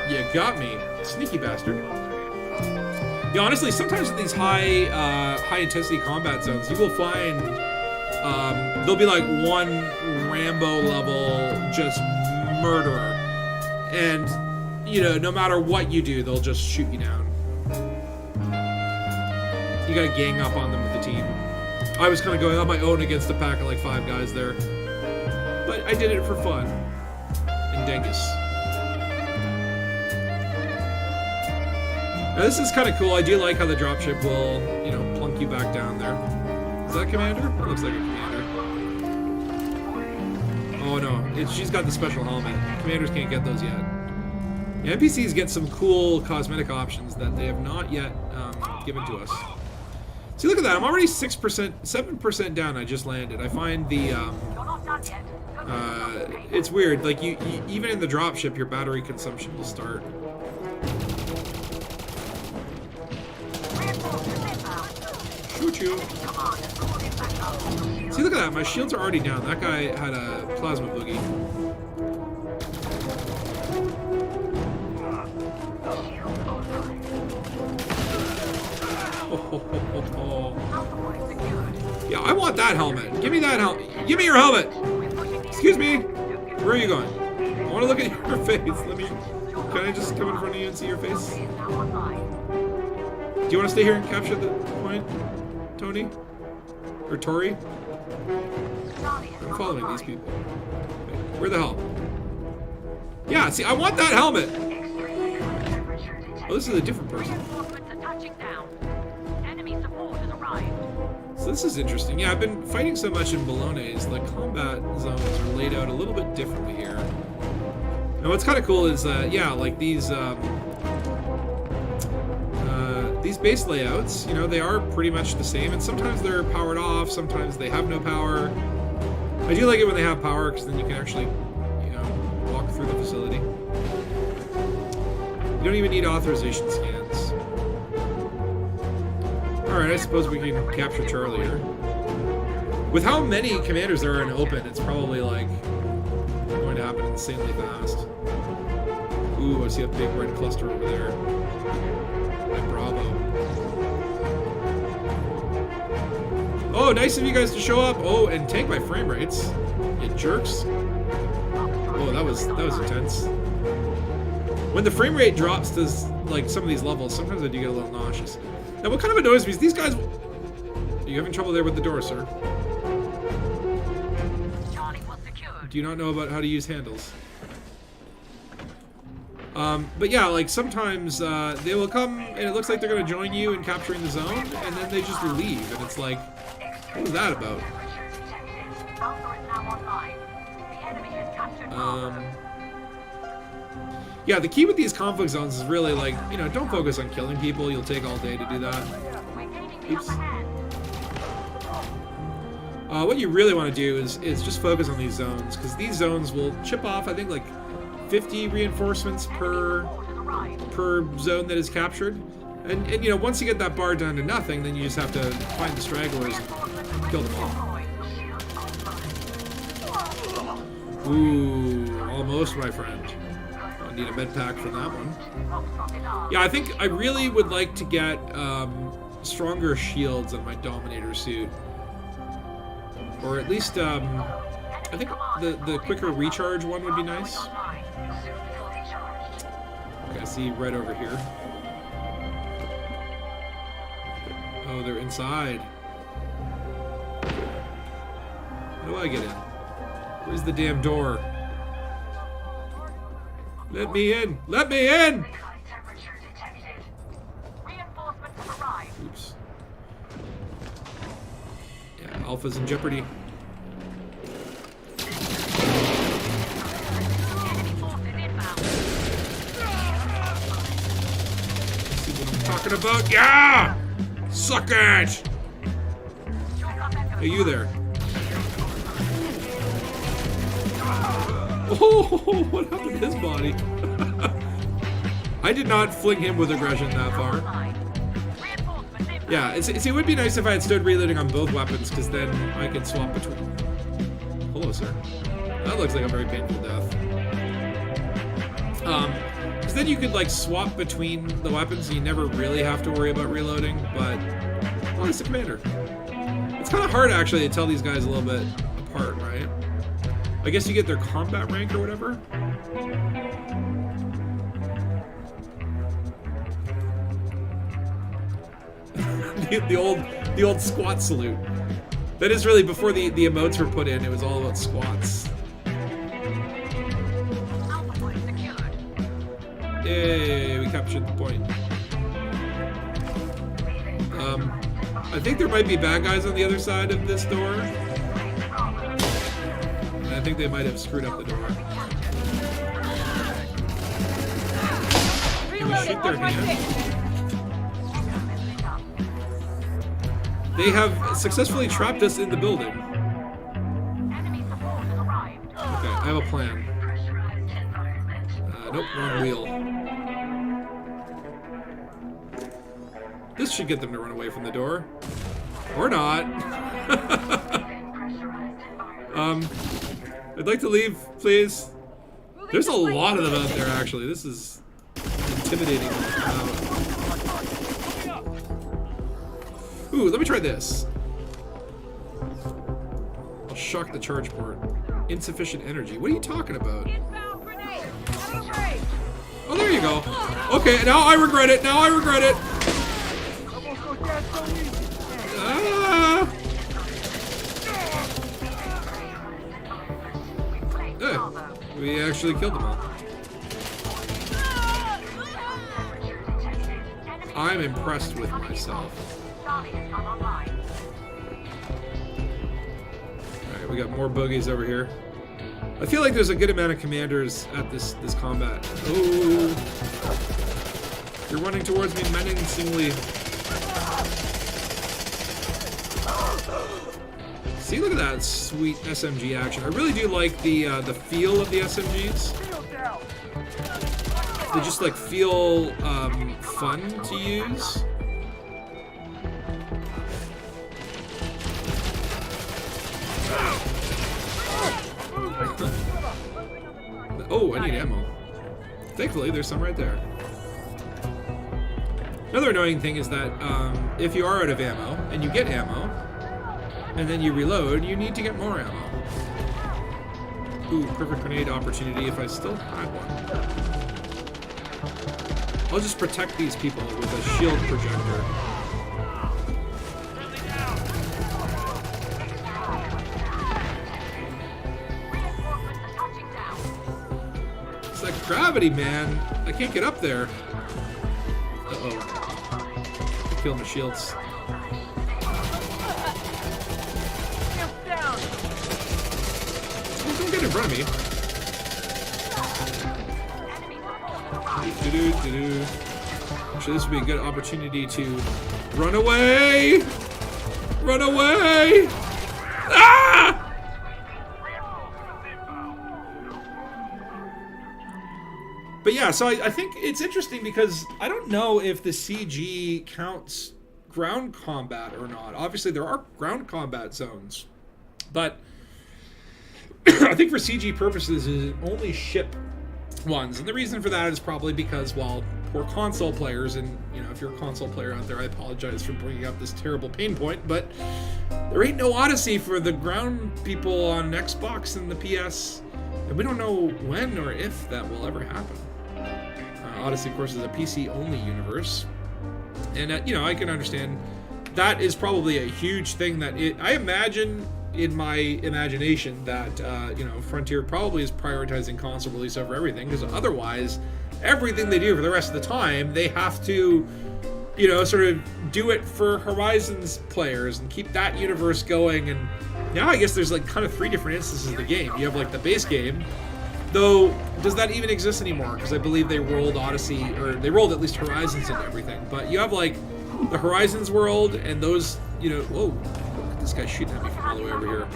You got me, sneaky bastard. Yeah, honestly, sometimes in these high intensity combat zones, you will find there'll be like one Rambo level just murderer, and you know, no matter what you do, they'll just shoot you down. You gotta gang up on them with the team. I was kind of going on my own against a pack of like 5 guys there, but I did it for fun. In Dangus. Now this is kind of cool. I do like how the dropship will, you know, plunk you back down there. Is that Commander? That looks like a Commander. Oh no, she's got the special helmet. Commanders can't get those yet. Yeah, NPCs get some cool cosmetic options that they have not yet given to us. See, look at that. I'm already 6%, 7% down. I just landed. I find the it's weird. Like you even in the dropship, your battery consumption will start. Shoot you. See, look at that. My shields are already down. That guy had a plasma boogie. Yeah, I want that helmet. Give me that helmet. Give me your helmet. Excuse me. Where are you going? I want to look at your face. Let me. Can I just come in front of you and see your face? Do you want to stay here and capture the point, Tony? Or Tori? I'm following these people. Wait, where the hell? Yeah, see, I want that helmet. Oh, this is a different person. So this is interesting. Yeah, I've been fighting so much in Bologna's, the combat zones are laid out a little bit differently here. Now what's kind of cool is, yeah, like these base layouts, you know, they are pretty much the same, and sometimes they're powered off, sometimes they have no power. I do like it when they have power, because then you can actually, you know, walk through the facility. You don't even need authorization scans. Alright, I suppose we can capture Charlie here. With how many commanders there are in open, it's probably like going to happen insanely fast. Ooh, I see a big red cluster over there. Like Bravo. Oh, nice of you guys to show up. Oh, and tank my frame rates. You jerks. Oh, that was intense. When the frame rate drops to like some of these levels, sometimes I do get a little nauseous. Now, what kind of annoys me is these guys... Are you having trouble there with the door, sir? Do you not know about how to use handles? But yeah, like sometimes they will come and it looks like they're going to join you in capturing the zone, and then they just leave, and it's like, what was that about? Yeah, the key with these conflict zones is really like, you know, don't focus on killing people. You'll take all day to do that. Oops. What you really want to do is just focus on these zones, because these zones will chip off, I think, like 50 reinforcements per zone that is captured. And you know, once you get that bar down to nothing, then you just have to find the stragglers and kill them all. Ooh, almost, my friend. I need a med pack for that one. Yeah, I think I really would like to get stronger shields on my Dominator suit. Or at least, I think the quicker recharge one would be nice. Okay, I see right over here. Oh, they're inside. How do I get in? Where's the damn door? Let me in! Let me in! Oops. Yeah, Alpha's in jeopardy. See what I'm talking about? Yeah! Suck it! Hey, you there. Oh, what happened to his body? I did not fling him with aggression that far. Yeah, it would be nice if I had stood reloading on both weapons, because then I could swap between. Hello, sir. That looks like a very painful death. Because then you could like swap between the weapons, and you never really have to worry about reloading. But well, it's the commander. It's kind of hard actually to tell these guys a little bit apart, right? I guess you get their combat rank or whatever. the old squat salute. That is really before the emotes were put in. It was all about squats. Yay, we captured the point. I think there might be bad guys on the other side of this door. And I think they might have screwed up the door. Can we shoot their hand? They have successfully trapped us in the building. Okay, I have a plan. Nope, wrong wheel. This should get them to run away from the door. Or not. I'd like to leave, please. There's a lot of them out there, actually. This is intimidating. Ooh, let me try this. I'll shock the charge port. Insufficient energy. What are you talking about? Oh, there you go. Okay, now I regret it. Now I regret it. Ah. Hey, we actually killed them all. I'm impressed with myself. Alright, we got more bogeys over here. I feel like there's a good amount of commanders at this combat. Oh, you're running towards me menacingly. See, look at that sweet SMG action. I really do like the feel of the SMGs. They just like feel fun to use. Oh, I need ammo. Thankfully, there's some right there. Another annoying thing is that if you are out of ammo, and you get ammo, and then you reload, you need to get more ammo. Ooh, perfect grenade opportunity if I still had one. I'll just protect these people with a shield projector. It's like gravity, man. I can't get up there. Uh-oh. I killed my shields. Don't get in front of me. Actually, this would be a good opportunity to run away! Run away! Ah! But yeah, so I think it's interesting because I don't know if the CG counts ground combat or not. Obviously, there are ground combat zones, but I think for CG purposes, it only ship ones. And the reason for that is probably because, well, poor console players, and, you know, if you're a console player out there, I apologize for bringing up this terrible pain point, but there ain't no Odyssey for the ground people on Xbox and the PS, and we don't know when or if that will ever happen. Odyssey, of course, is a PC-only universe, and, you know, I can understand that is probably a huge thing that I imagine in my imagination that, you know, Frontier probably is prioritizing console release over everything, because otherwise, everything they do for the rest of the time, they have to, you know, sort of do it for Horizons players and keep that universe going. And now I guess there's like kind of 3 different instances of the game. You have like the base game, though, does that even exist anymore? Because I believe they rolled Odyssey, or they rolled at least Horizons into everything. But you have like the Horizons world and those, you know, whoa, look at this guy shooting at me from all the way over here.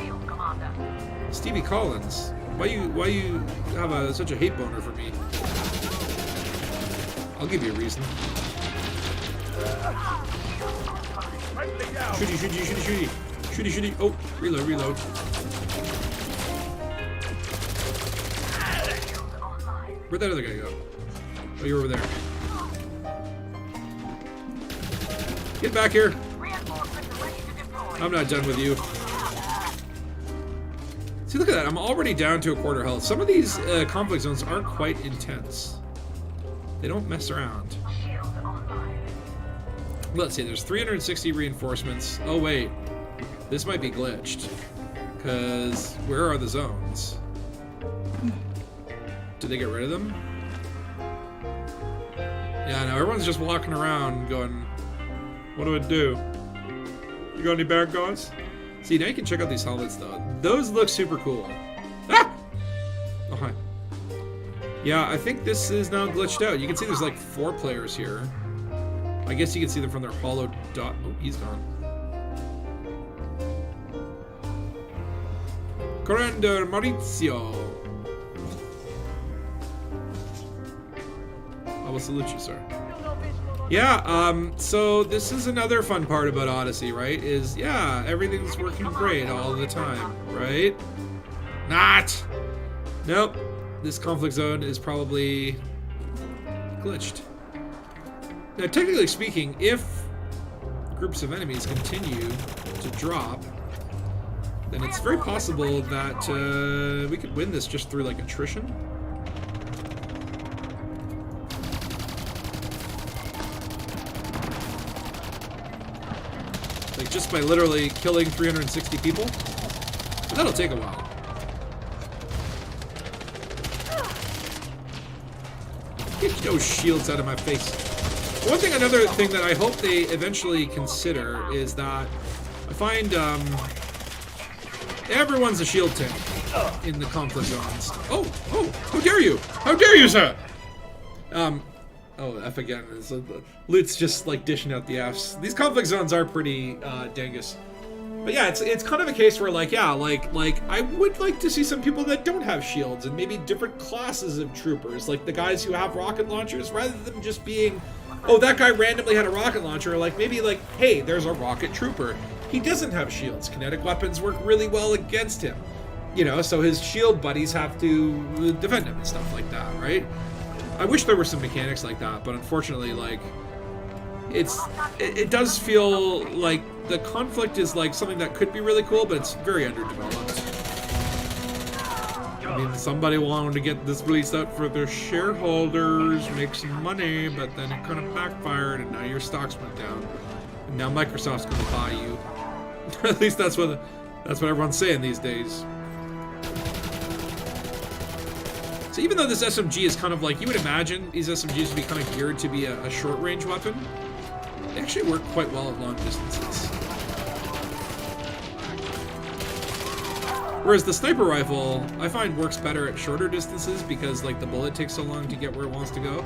Stevie Collins, why you have such a hate boner for me? I'll give you a reason. Shooty, shooty, shooty, shooty. Shooty, shooty. Oh, reload, reload. Where'd that other guy go? Oh, you're over there. Get back here. I'm not done with you. See, look at that. I'm already down to a quarter health. Some of these conflict zones aren't quite intense. They don't mess around. Let's see. There's 360 reinforcements. Oh, wait. This might be glitched. Because where are the zones? Did they get rid of them? Yeah, no, everyone's just walking around going, what do I do? You got any bad guys? See, now you can check out these helmets, though. Those look super cool. Ah! Oh, hi. Yeah, I think this is now glitched out. You can see there's like 4 players here. I guess you can see them from their hollow dot. Oh, he's gone. Commander Maurizio. I will salute you, sir. Yeah, so this is another fun part about Odyssey, right? Is, yeah, everything's working great all the time, right? Not! Nope. This conflict zone is probably glitched. Now, technically speaking, if groups of enemies continue to drop, then it's very possible that we could win this just through, like, attrition. Like, just by literally killing 360 people. But that'll take a while. Get those shields out of my face. Another thing that I hope they eventually consider is that I find everyone's a shield tank in the conflict zones. Oh, how dare you? How dare you, sir? Oh, F again. Loot's just like dishing out the Fs. These conflict zones are pretty dangus. But yeah, it's kind of a case where like, yeah, like I would like to see some people that don't have shields and maybe different classes of troopers, like the guys who have rocket launchers, rather than just being, oh, that guy randomly had a rocket launcher, like maybe like, hey, there's a rocket trooper. He doesn't have shields. Kinetic weapons work really well against him. You know, so his shield buddies have to defend him and stuff like that, right? I wish there were some mechanics like that, but unfortunately, like, it does feel like the conflict is like something that could be really cool, but it's very underdeveloped. I mean, somebody wanted to get this released out for their shareholders, make some money, but then it kind of backfired, and now your stocks went down. And now Microsoft's going to buy you. At least that's what everyone's saying these days. So even though this SMG is kind of like, you would imagine these SMGs would be kind of geared to be a short-range weapon, they actually work quite well at long distances. Whereas the sniper rifle, I find works better at shorter distances because like the bullet takes so long to get where it wants to go.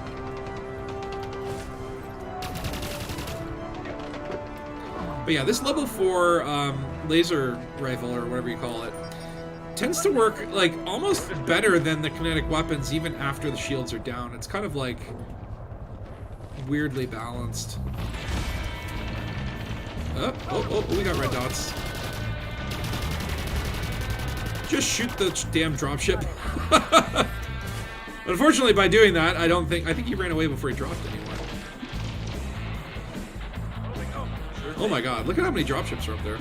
But yeah, this level 4 laser rifle, or whatever you call it, tends to work like almost better than the kinetic weapons even after the shields are down. It's kind of like weirdly balanced. Oh, we got red dots. Just shoot the damn dropship. Unfortunately, by doing that, I think he ran away before he dropped anyway. Oh my god, look at how many dropships are up there.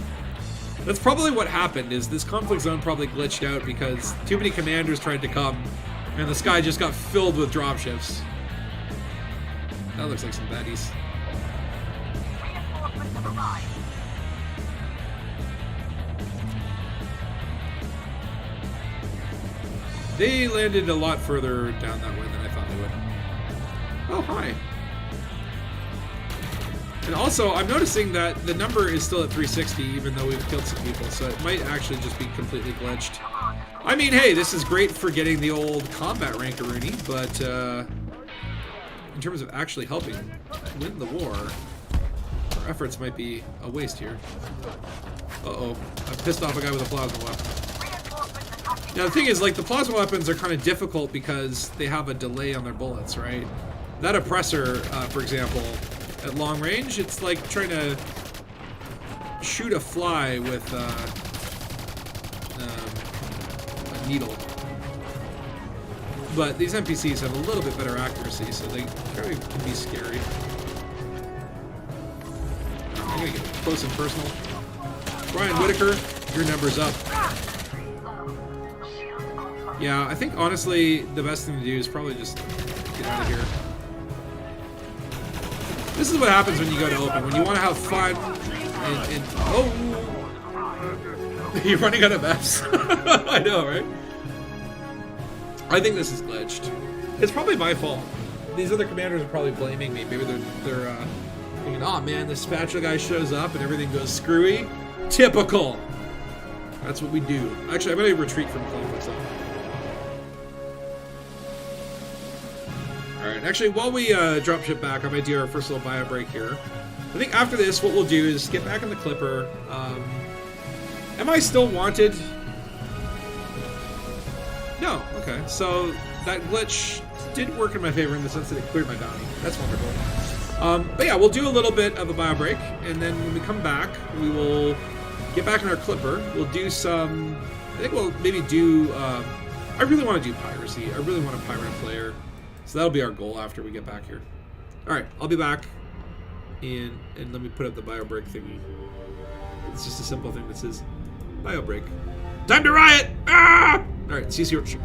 That's probably what happened, is this conflict zone probably glitched out because too many commanders tried to come, and the sky just got filled with dropships. That looks like some baddies. They landed a lot further down that way than I thought they would. Oh, hi. And also, I'm noticing that the number is still at 360, even though we've killed some people, so it might actually just be completely glitched. I mean, hey, this is great for getting the old combat rank-a-rooney, but in terms of actually helping win the war, our efforts might be a waste here. Uh-oh. I pissed off a guy with a plasma weapon. Now, the thing is, like, the plasma weapons are kind of difficult because they have a delay on their bullets, right? That oppressor, for example, at long range, it's like trying to shoot a fly with a needle. But these NPCs have a little bit better accuracy, so they kind of can be scary. I'm gonna get close and personal. Brian Whitaker, your number's up. Yeah, I think honestly the best thing to do is probably just get out of here. This is what happens when you go to open. When you want to have fun and oh, you're running out of Fs. I know, right? I think this is glitched. It's probably my fault. These other commanders are probably blaming me. Maybe they're thinking, oh man, the Spatula guy shows up and everything goes screwy. Typical. That's what we do. Actually, I'm going to retreat from conflict zone. Alright, actually, while we drop ship back, I might do our first little bio break here. I think after this, what we'll do is get back in the Clipper. Am I still wanted? No. Okay, so that glitch did work in my favor in the sense that it cleared my bounty. That's wonderful. But yeah, we'll do a little bit of a bio break, and then when we come back, we will get back in our Clipper. We'll do some... I think we'll maybe do... I really want to do Piracy. I really want a pirate player. So that'll be our goal after we get back here. Alright, I'll be back. And let me put up the bio break thingy. It's just a simple thing that says bio break. Time to riot! Ah! Alright, see you soon.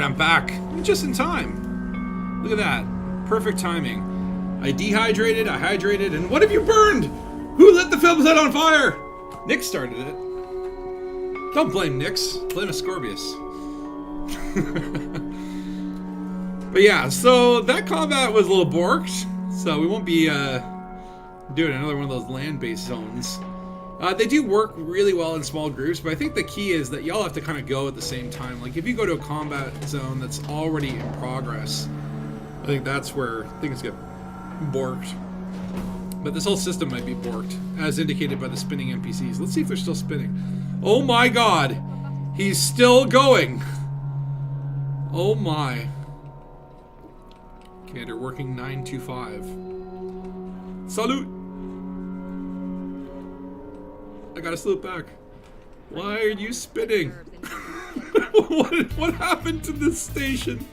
I'm back. Just in time. Look at that. Perfect timing. I dehydrated, I hydrated, and what have you burned? Who lit the film set on fire? Nick started it. Don't blame Nix. Blame Ascorbius. But yeah, so that combat was a little borked. So we won't be doing another one of those land-based zones. They do work really well in small groups, but I think the key is that y'all have to kind of go at the same time. Like, if you go to a combat zone that's already in progress, I think that's where things get borked. But this whole system might be borked, as indicated by the spinning NPCs. Let's see if they're still spinning. Oh my god! He's still going! Oh my. Okay, they're working 9 to 5. Salute! I gotta slip back. Why are you spinning? What happened to this station?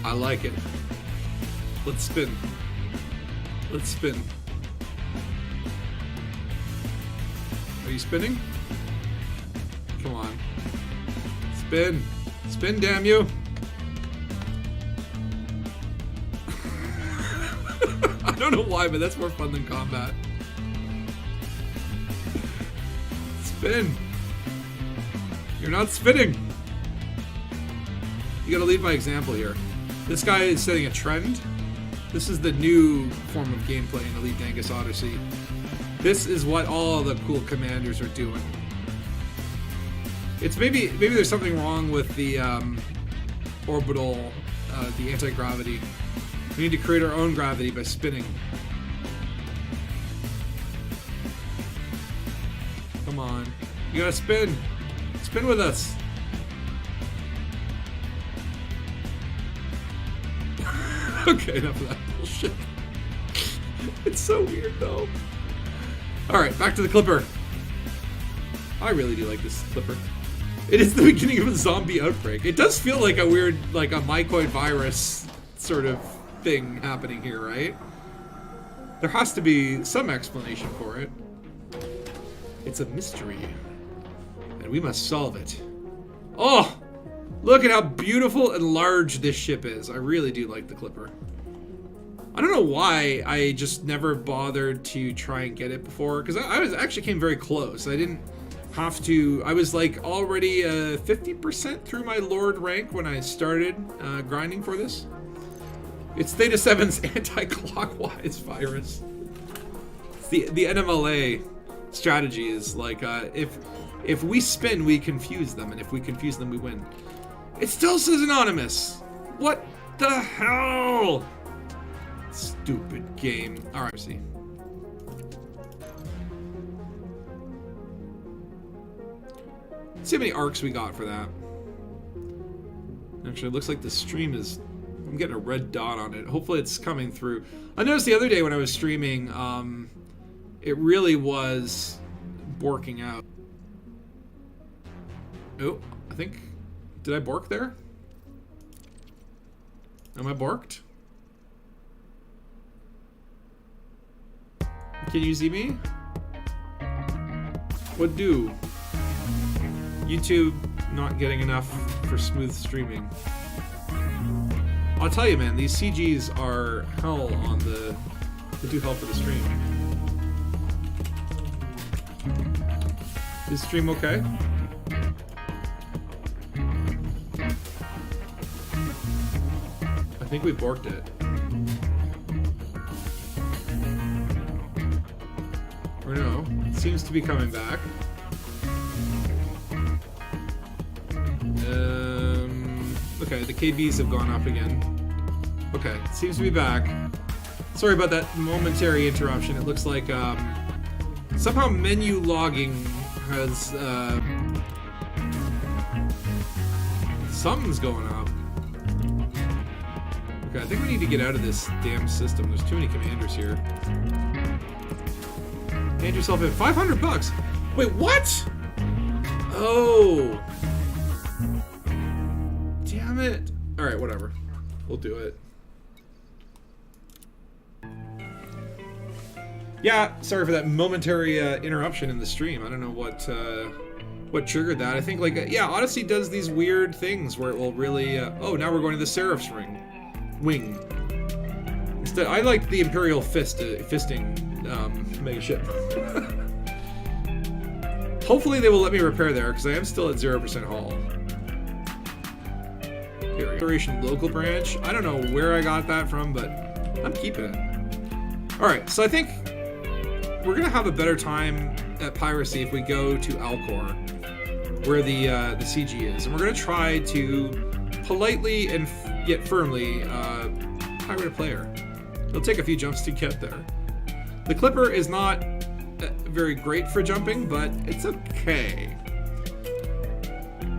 I like it. Let's spin. Let's spin. Are you spinning? Come on. Spin. Spin, damn you. I don't know why, but that's more fun than combat. Spin. You're not spinning. You gotta lead by example here. This guy is setting a trend. This is the new form of gameplay in Elite Dangus Odyssey. This is what all the cool commanders are doing. It's maybe there's something wrong with the orbital, the anti-gravity. We need to create our own gravity by spinning. Come on. You gotta spin. Spin with us. Okay, enough of that bullshit. It's so weird though. Alright, back to the Clipper. I really do like this Clipper. It is the beginning of a zombie outbreak. It does feel like a weird, like a mycoid virus sort of thing happening here, right? There has to be some explanation for it. It's a mystery, and we must solve it. Oh! Look at how beautiful and large this ship is. I really do like the Clipper. I don't know why I just never bothered to try and get it before, because I actually came very close. I didn't have to. I was like already 50% through my Lord rank when I started grinding for this. It's Theta 7's anti-clockwise virus. It's the NMLA strategy is like if we spin, we confuse them, and if we confuse them, we win. It still says anonymous. What the hell? Stupid game. All right, see. Let's see how many arcs we got for that. Actually, it looks like the stream is. I'm getting a red dot on it. Hopefully, it's coming through. I noticed the other day when I was streaming, it really was borking out. Oh, I think. Did I bork there? Am I borked? Can you see me? What do? YouTube not getting enough for smooth streaming. I'll tell you, man, these CGs are hell on the... They do hell for the stream. Is the stream okay? I think we borked it. Or no, it seems to be coming back. Okay, the KBs have gone up again. Okay, it seems to be back. Sorry about that momentary interruption. It looks like somehow menu logging has something's going up. Okay, I think we need to get out of this damn system. There's too many commanders here. Hand yourself in. $500. Wait, what? Oh. Damn it. Alright, whatever. We'll do it. Yeah, sorry for that momentary interruption in the stream. I don't know what triggered that. I think, like, yeah, Odyssey does these weird things where it will really... oh, now we're going to the Seraph's wing. Instead, I like the Imperial fisting mega ship. Hopefully they will let me repair there, because I am still at 0% hull. Here, Exploration Local Branch. I don't know where I got that from, but I'm keeping it. Alright, so I think we're going to have a better time at Piracy if we go to Alcor, where the CG is. And we're going to try to politely and yet firmly pirate a player. It'll take a few jumps to get there. The Clipper is not very great for jumping, but it's okay.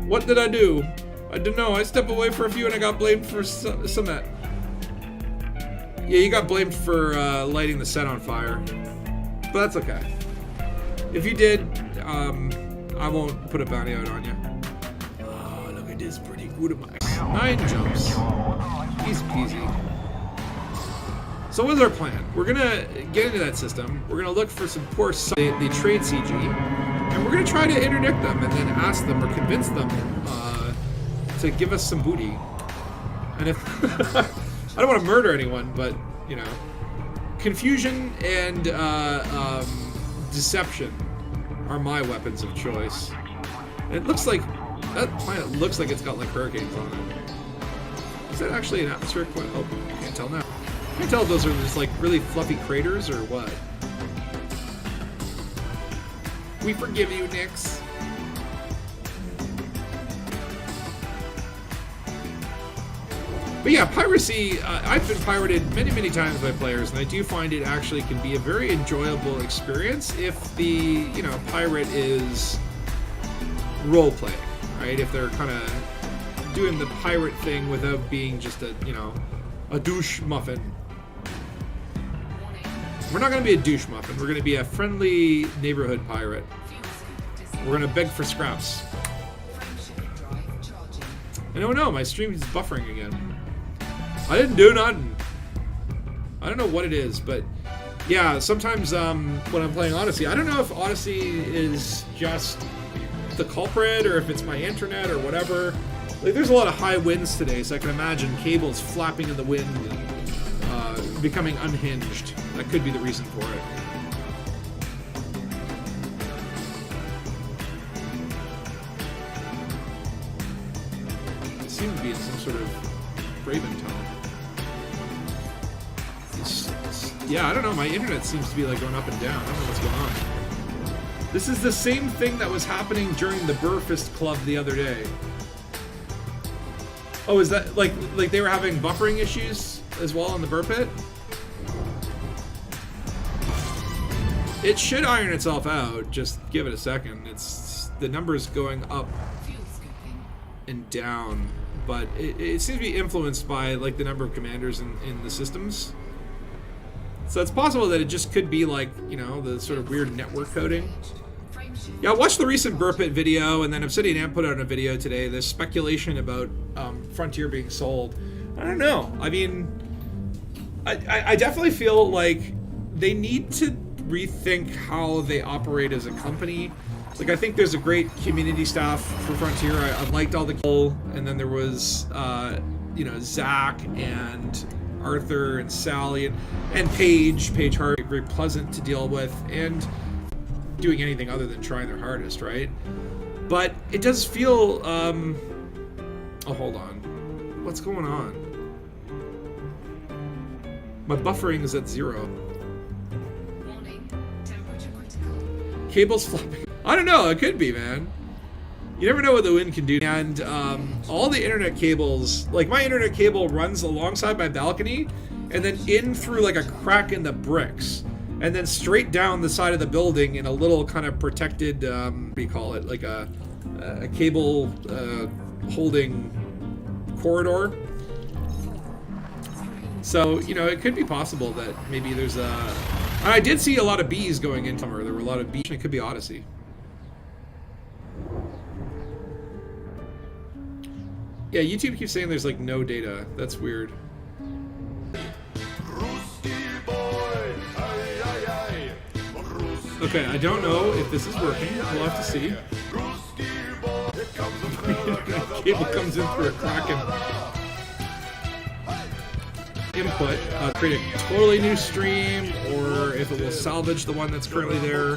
What did I do? I don't know. I stepped away for a few and I got blamed for some that. Yeah, you got blamed for lighting the set on fire. But that's okay. If you did, I won't put a bounty out on you. Oh, look at this pretty good. 9 jumps. Easy peasy. So what's our plan? We're gonna get into that system. We're gonna look for some poor the trade CG, and we're gonna try to interdict them and then ask them or convince them to give us some booty. And if I don't want to murder anyone, but you know, confusion and deception are my weapons of choice. And it looks like that planet looks like it's got like hurricanes on it. Is that actually an atmospheric point? Oh, I can't tell now. I can't tell if those are just like really fluffy craters or what. We forgive you, Nix. But yeah, Piracy, I've been pirated many, many times by players, and I do find it actually can be a very enjoyable experience if the, you know, pirate is role-playing, right? If they're kind of doing the pirate thing without being just a, you know, a douche muffin. We're not going to be a douche muffin. We're going to be a friendly neighborhood pirate. We're going to beg for scraps. And oh no, my stream is buffering again. I didn't do nothing. I don't know what it is, but yeah, sometimes when I'm playing Odyssey, I don't know if Odyssey is just the culprit or if it's my internet or whatever. Like, there's a lot of high winds today, so I can imagine cables flapping in the wind and becoming unhinged. That could be the reason for it. It seems to be in some sort of Braven tunnel. Yeah, I don't know. My internet seems to be like going up and down. I don't know what's going on. This is the same thing that was happening during the Burfist Club the other day. Oh, is that like they were having buffering issues as well in the Burr Pit? It should iron itself out. Just give it a second. It's the numbers going up and down, but it seems to be influenced by like the number of commanders in the systems. So it's possible that it just could be like, you know, the sort of weird network coding. Yeah, I watched the recent Burr Pit video, and then Obsidian Amp put out a video today. There's speculation about Frontier being sold. I don't know. I mean, I definitely feel like they need to rethink how they operate as a company. Like, I think there's a great community staff for Frontier. I liked all the people, and then there was, you know, Zach and Arthur and Sally and Paige Hart, very pleasant to deal with, and doing anything other than trying their hardest, right? But it does feel, oh, hold on. What's going on? My buffering is at 0. Warning, temperature critical. Cables flopping. I don't know, it could be, man. You never know what the wind can do. And all the internet cables, like my internet cable runs alongside my balcony and then in through like a crack in the bricks and then straight down the side of the building in a little kind of protected, what do you call it, like a cable holding corridor. So, you know, it could be possible that maybe there's a... I did see a lot of bees going in summer. There were a lot of bees. It could be Odyssey. Yeah, YouTube keeps saying there's like no data. That's weird. Rusty boy, aye, aye, aye. Okay, I don't know if this is working. We'll have to see. Cable comes in through a crack in input. Create a totally new stream, or if it will salvage the one that's currently there.